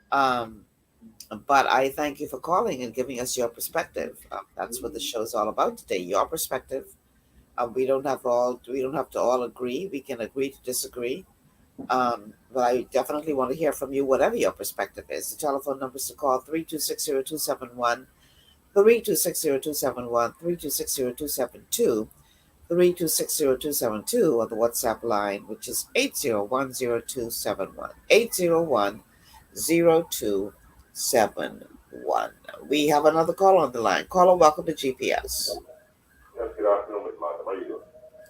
But I thank you for calling and giving us your perspective. That's what the show is all about today. Your perspective. We don't have to all agree. We can agree to disagree. But I definitely want to hear from you, whatever your perspective is. The telephone numbers to call 3260271, 3260271, 3260272, 3260272, or the WhatsApp line, which is 8010271, 8010271. We have another call on the line. Caller, welcome to GPS. Yes, good afternoon, Ms. Martha. How are you doing?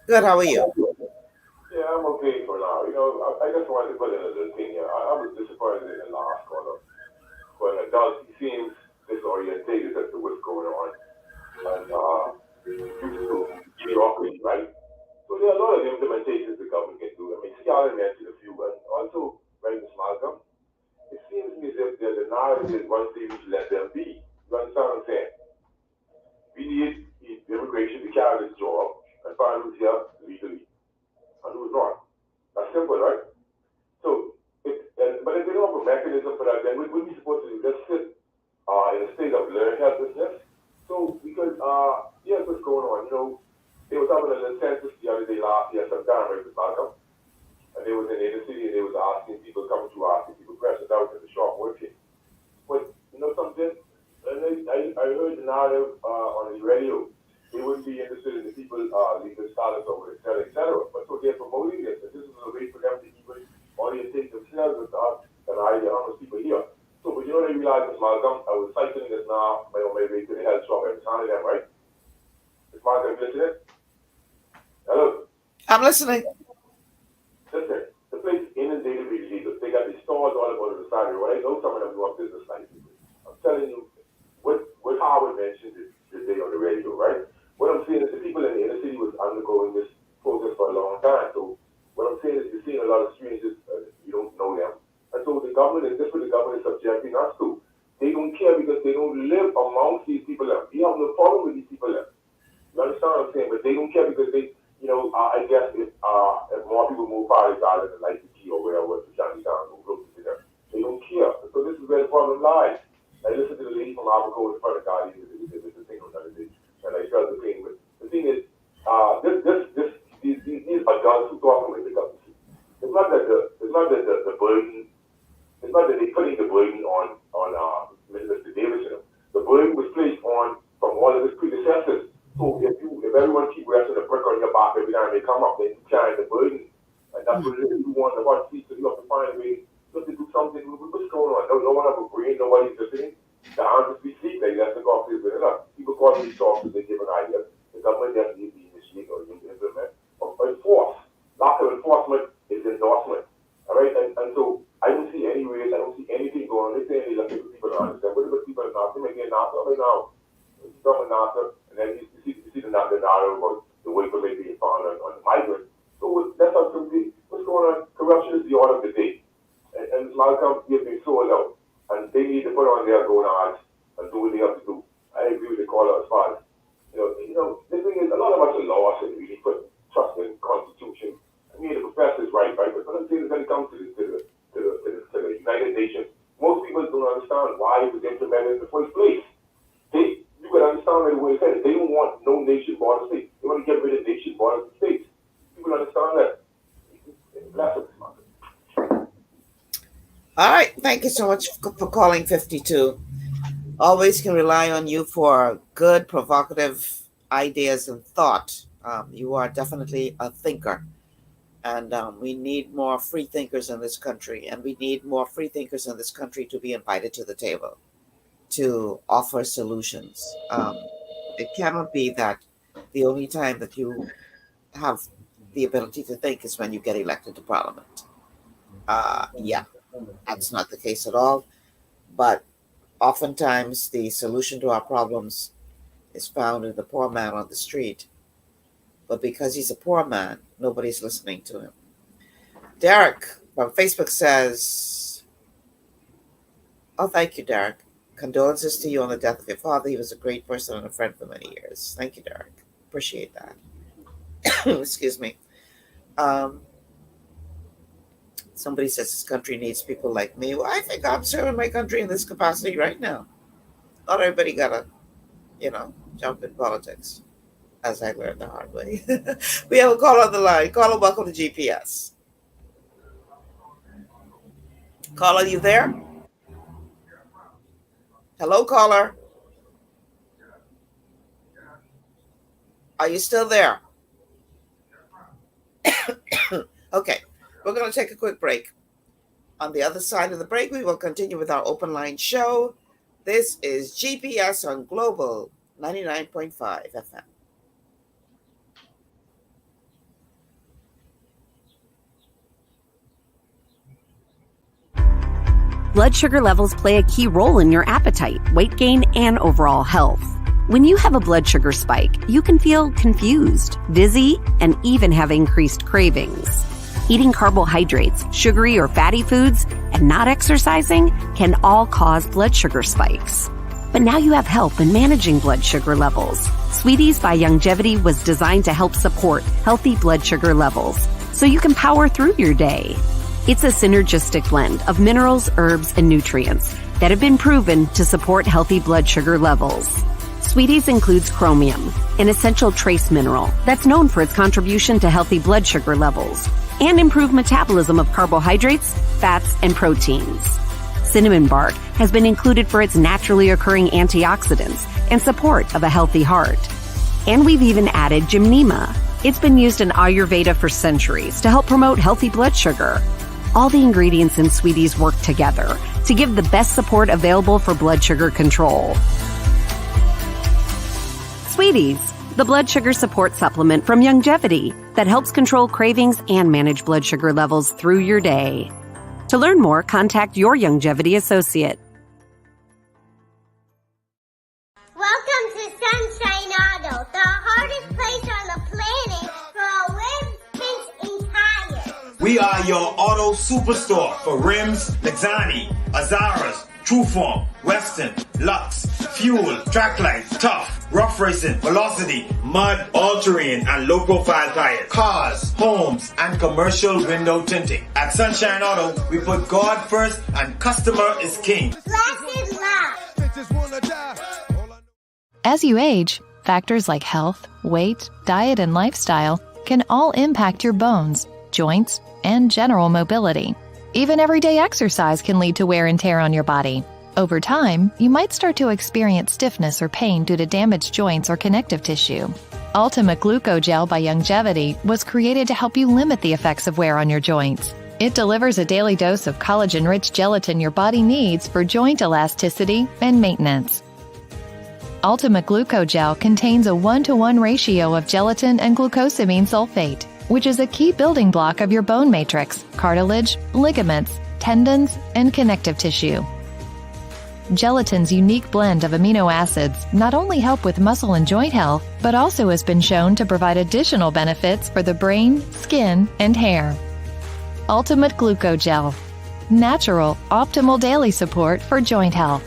Good, how are you? Yeah, I'm okay for now. I just wanted to put in a little thing here. I was disappointed in the last caller. When it does, he seems disorientated as to what's going on. And used to bureaucracy, right? So there are a lot of implementations the government can do. I mean, Scarlett mentioned a few, and also, right, Ms. Malcolm, it seems to me as if the narrative is once they reach, let them be. You understand what I'm saying? We need immigration to carry this job and find who's here legally and who's not. That's simple, right? So, but if they don't have a mechanism for that, then what are we supposed to do? Just sit in a state of learned helplessness. So, because, here's what's going on. They was having a little census the other day last year, sometime, right, with Malcolm. And they was in the inner city and they was asking people, coming to asking people questions out in the shop working. But, you know something? And I heard the narrative on the radio. They wouldn't be interested in the people leaving status over, et cetera. But so they're promoting this, and this is a way for them to even orientate themselves with us and idea how much people here. So, but you know, they realize, Ms. Malcolm, I was cycling this now on my way to the health shop every time of them, right? Ms. Malcolm, you listening? Hello? I'm listening. Listen, the place is inundated with illegals. They got these stores all over the side of the road. I know some of them do business licenses. I'm telling you, what Howard mentioned today on the radio, right? What I'm saying is the people in the inner city was undergoing this process for a long time. So what I'm saying is you're seeing a lot of strangers, you don't know them. And so the government is, this what the government is subjecting us to. They don't care because they don't live amongst these people. We have no problem with these people. You understand what I'm saying? But they don't care because they, I guess if more people move Paris Island and like the key or wherever to Chinatown or closer to them, they don't care. So this is where the problem lies. I listened to the lady from Abaco in front of God, the thing on the other day, and I felt the pain. But the thing is, these adults who talking with the government. It's not that the burden. It's not that they're putting the burden on Mr. Davis. The burden was placed on from all of his predecessors. So if everyone keep resting a brick on your back every time they come up, then you carry the burden. And that's what it is. You want the hot seat, so you have to find a way. You have to do something. What's going on? No one have a brain. Nobody's listening. The answers we seek, like that's the God is with us. People call these talks because they give an idea. The government has to initiate or implement or enforce. Lack of enforcement is endorsement. All right, and so I don't see any ways. I don't see anything going on. They're saying they let people understand. What about people in NASA? They make NASA right now. You come in NASA, and then you see the NASA about the way for they being found on the migrants. So that's how simply what's going on. Corruption is the order of the day, and a lot of companies have been sold out, and they need to put on their gonads and do what they have to do. I agree with the caller as far as the thing is, a lot of us are lost and really put trust in the Constitution. I mean, the professor's right, but I'm saying when it comes to the United Nations, most people don't understand why it was implemented in the first place. You can understand right away. They don't want no nation border state. They want to get rid of nation border states. People understand that. Bless us. All right. Thank you so much for calling 52. Always can rely on you for good, provocative ideas and thought. You are definitely a thinker. And we need more free thinkers in this country. And we need more free thinkers in this country to be invited to the table to offer solutions. It cannot be that the only time that you have the ability to think is when you get elected to parliament. Yeah, that's not the case at all. But oftentimes the solution to our problems is found in the poor man on the street. But because he's a poor man, nobody's listening to him. Derek from Facebook says, oh, thank you, Derek. Condolences to you on the death of your father. He was a great person and a friend for many years. Thank you, Derek. Appreciate that. Excuse me. Somebody says this country needs people like me. Well, I think I'm serving my country in this capacity right now. Not everybody gotta, jump in politics, as I learned the hard way. We have a call on the line. Caller, welcome to GPS. Caller, you there? Hello, caller. Are you still there? Okay, we're going to take a quick break. On the other side of the break, we will continue with our open line show. This is GPS on Global 99.5 FM. Blood sugar levels play a key role in your appetite, weight gain, and overall health. When you have a blood sugar spike, you can feel confused, dizzy, and even have increased cravings. Eating carbohydrates, sugary or fatty foods, and not exercising can all cause blood sugar spikes. But now you have help in managing blood sugar levels. Sweeties by Youngevity was designed to help support healthy blood sugar levels, so you can power through your day. It's a synergistic blend of minerals, herbs, and nutrients that have been proven to support healthy blood sugar levels. Sweeties includes chromium, an essential trace mineral that's known for its contribution to healthy blood sugar levels and improved metabolism of carbohydrates, fats, and proteins. Cinnamon bark has been included for its naturally occurring antioxidants and support of a healthy heart. And we've even added gymnema. It's been used in Ayurveda for centuries to help promote healthy blood sugar. All the ingredients in Sweeties work together to give the best support available for blood sugar control. Sweeties, the blood sugar support supplement from Youngevity that helps control cravings and manage blood sugar levels through your day. To learn more, contact your Youngevity associate. Welcome to Sunshine Auto, the hardest place on the planet for rims, paints, and tires. We are your auto superstore for rims, Lexani, Azaras, Trueform, Western, Lux, Fuel, Track Lights, Tough, Rough Racing, Velocity, Mud, All-Terrain, and low-profile tires, cars, homes, and commercial window tinting. At Sunshine Auto, we put God first and customer is king. Blessed love. As you age, factors like health, weight, diet, and lifestyle can all impact your bones, joints, and general mobility. Even everyday exercise can lead to wear and tear on your body. Over time, you might start to experience stiffness or pain due to damaged joints or connective tissue. Ultimate Glucogel by Youngevity was created to help you limit the effects of wear on your joints. It delivers a daily dose of collagen-rich gelatin your body needs for joint elasticity and maintenance. Ultimate Glucogel contains a 1-to-1 ratio of gelatin and glucosamine sulfate, which is a key building block of your bone matrix, cartilage, ligaments, tendons, and connective tissue. Gelatin's unique blend of amino acids not only help with muscle and joint health, but also has been shown to provide additional benefits for the brain, skin, and hair. Ultimate Glucogel. Natural, optimal daily support for joint health.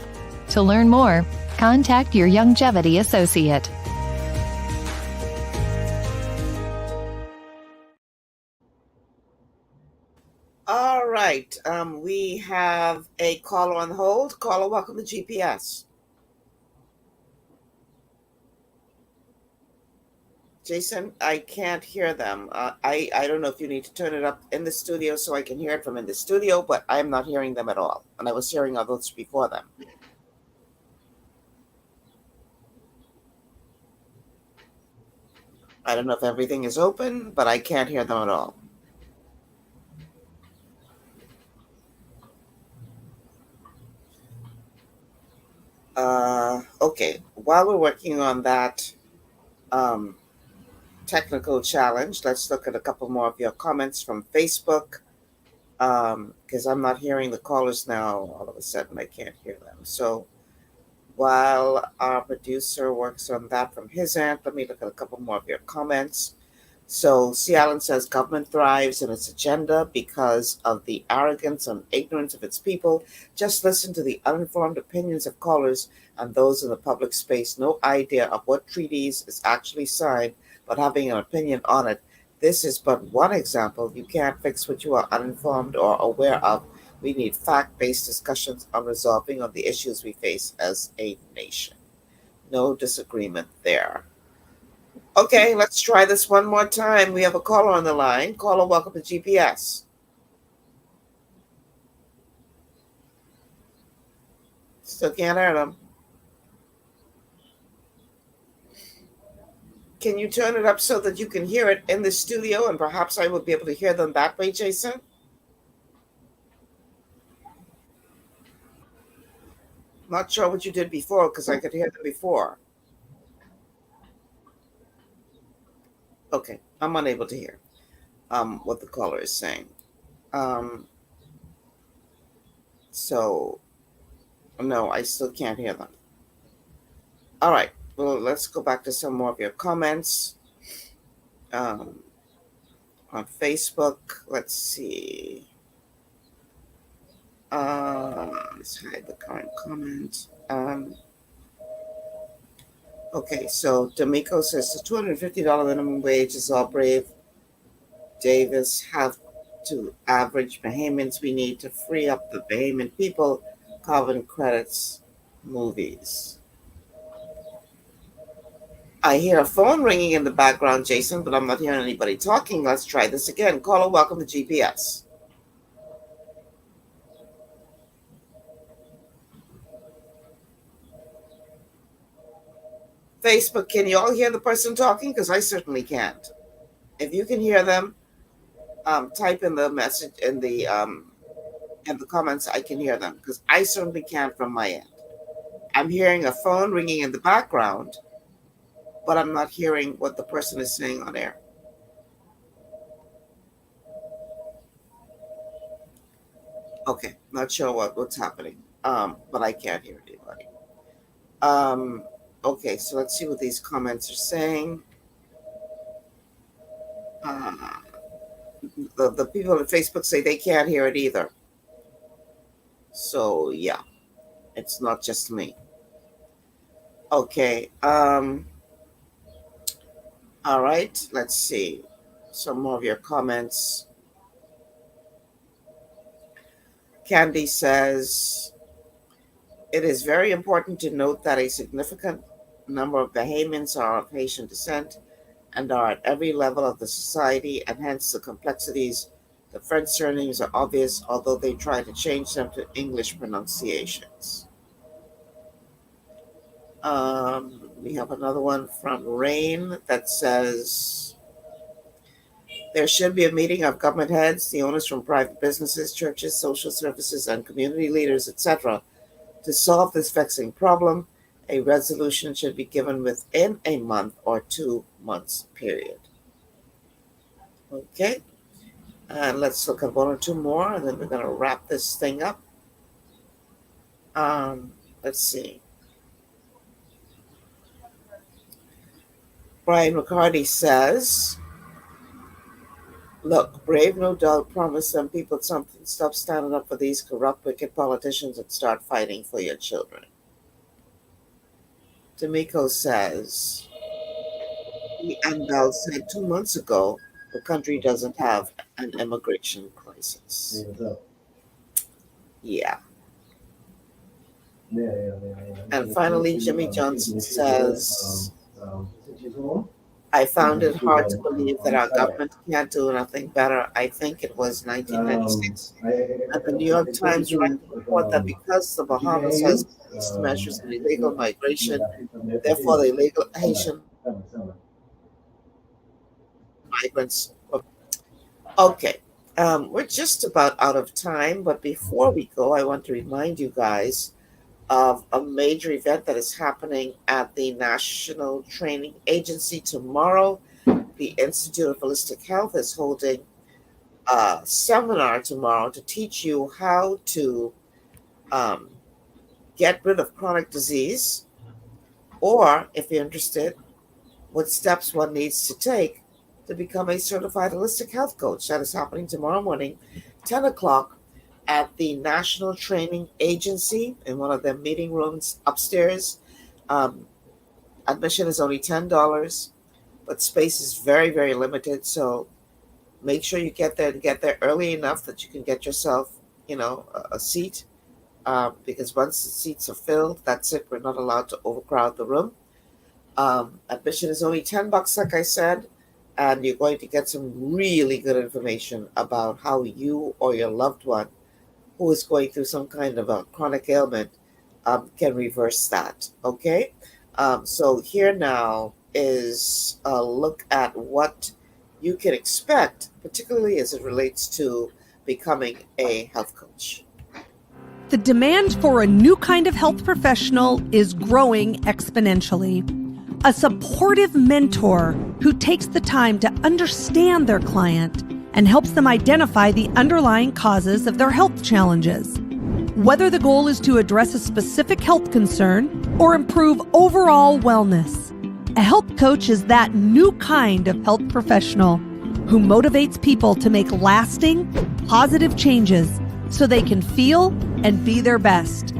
To learn more, contact your Youngevity associate. All right. We have a caller on hold. Caller, welcome to GPS. Jason, I can't hear them. I don't know if you need to turn it up in the studio so I can hear it from in the studio, but I'm not hearing them at all. And I was hearing others before them. I don't know if everything is open, but I can't hear them at all. Okay, while we're working on that technical challenge, let's look at a couple more of your comments from Facebook, because I'm not hearing the callers now. All of a sudden, I can't hear them. So while our producer works on that from his end, let me look at a couple more of your comments. So C. Allen says government thrives in its agenda because of the arrogance and ignorance of its people. Just listen to the uninformed opinions of callers and those in the public space. No idea of what treaties is actually signed, but having an opinion on it. This is but one example. You can't fix what you are uninformed or aware of. We need fact-based discussions on resolving on the issues we face as a nation. No disagreement there. Okay, let's try this one more time. We have a caller on the line. Caller, welcome to GPS. Still can't hear them. Can you turn it up so that you can hear it in the studio and perhaps I will be able to hear them that way, Jason? Not sure what you did before because I could hear them before. Okay, I'm unable to hear what the caller is saying. So, no, I still can't hear them. All right, well, let's go back to some more of your comments. On Facebook, let's see. Let's hide the current comment. Okay, so D'Amico says the $250 minimum wage is all brave. Davis have to average Bahamians. We need to free up the Bahamian people. Carbon credits, movies. I hear a phone ringing in the background, Jason, but I'm not hearing anybody talking. Let's try this again. Caller, welcome to GPS. Facebook, can you all hear the person talking? Because I certainly can't. If you can hear them, type in the message in the comments. I can hear them because I certainly can't from my end. I'm hearing a phone ringing in the background, but I'm not hearing what the person is saying on air. Okay, not sure what's happening, but I can't hear anybody. Okay, so let's see what these comments are saying. The people at Facebook say they can't hear it either. So yeah, it's not just me. Okay. All right, let's see some more of your comments. Candy says, it is very important to note that a significant number of Bahamians are of Haitian descent and are at every level of the society, and hence the complexities. The French surnames are obvious, although they try to change them to English pronunciations. We have another one from Rain that says there should be a meeting of government heads, the owners from private businesses, churches, social services, and community leaders, etc., to solve this vexing problem. A resolution should be given within a month or 2 months period. Okay, and let's look at one or two more, and then we're going to wrap this thing up. Let's see. Brian McCarty says, look, brave no doubt promise some people something. Stop standing up for these corrupt, wicked politicians and start fighting for your children. D'Amico says, and Bell said 2 months ago, the country doesn't have an immigration crisis. Yeah. And finally, Jimmy Johnson says, I found it hard to believe that our government can't do nothing better. I think it was 1996. And the New York Times ran a report that because the Bahamas has increased measures in illegal migration, therefore the illegal Haitian migrants. Okay, we're just about out of time, but before we go, I want to remind you guys of a major event that is happening at the National Training Agency tomorrow. The Institute of Holistic Health is holding a seminar tomorrow to teach you how to get rid of chronic disease, or if you're interested, what steps one needs to take to become a certified holistic health coach. That is happening tomorrow morning, 10 o'clock, at the National Training Agency in one of their meeting rooms upstairs. Admission is only $10, but space is very, very limited. So make sure you get there and get there early enough that you can get yourself, a seat. Because once the seats are filled, that's it. We're not allowed to overcrowd the room. Admission is only $10, like I said, and you're going to get some really good information about how you or your loved one who is going through some kind of a chronic ailment can reverse that. Okay, so here now is a look at what you can expect, particularly as it relates to becoming a health coach. The demand for a new kind of health professional is growing exponentially. A supportive mentor who takes the time to understand their client and helps them identify the underlying causes of their health challenges. Whether the goal is to address a specific health concern or improve overall wellness, a health coach is that new kind of health professional who motivates people to make lasting, positive changes so they can feel and be their best.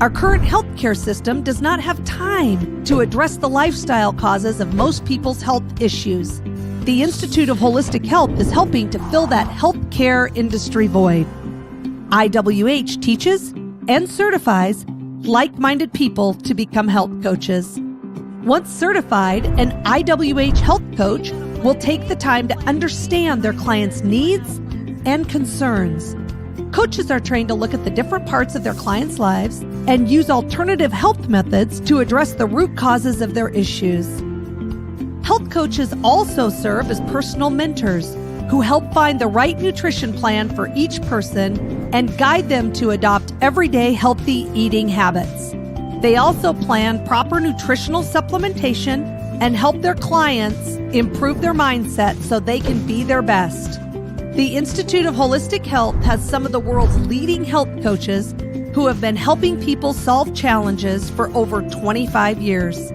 Our current healthcare system does not have time to address the lifestyle causes of most people's health issues. The Institute of Holistic Health is helping to fill that healthcare industry void. IWH teaches and certifies like-minded people to become health coaches. Once certified, an IWH health coach will take the time to understand their clients' needs and concerns. Coaches are trained to look at the different parts of their clients' lives and use alternative health methods to address the root causes of their issues. Health coaches also serve as personal mentors who help find the right nutrition plan for each person and guide them to adopt everyday healthy eating habits. They also plan proper nutritional supplementation and help their clients improve their mindset so they can be their best. The Institute of Holistic Health has some of the world's leading health coaches who have been helping people solve challenges for over 25 years.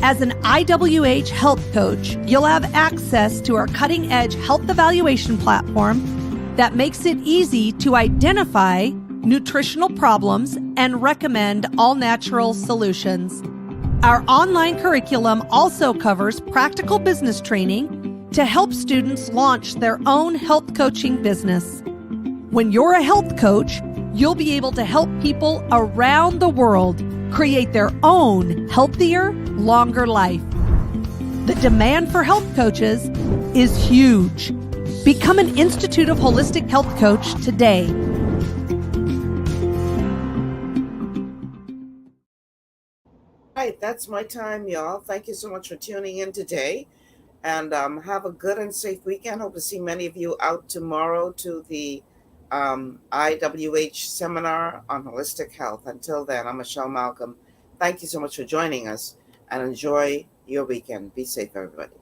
As an IWH health coach, you'll have access to our cutting-edge health evaluation platform that makes it easy to identify nutritional problems and recommend all-natural solutions. Our online curriculum also covers practical business training to help students launch their own health coaching business. When you're a health coach, you'll be able to help people around the world create their own healthier, longer life. The demand for health coaches is huge. Become an Institute of Holistic Health coach today. that's my time, y'all. Thank you so much for tuning in today. And have a good and safe weekend. Hope to see many of you out tomorrow to the IWH seminar on holistic health. Until then, I'm Michelle Malcolm. Thank you so much for joining us and enjoy your weekend. Be safe, everybody.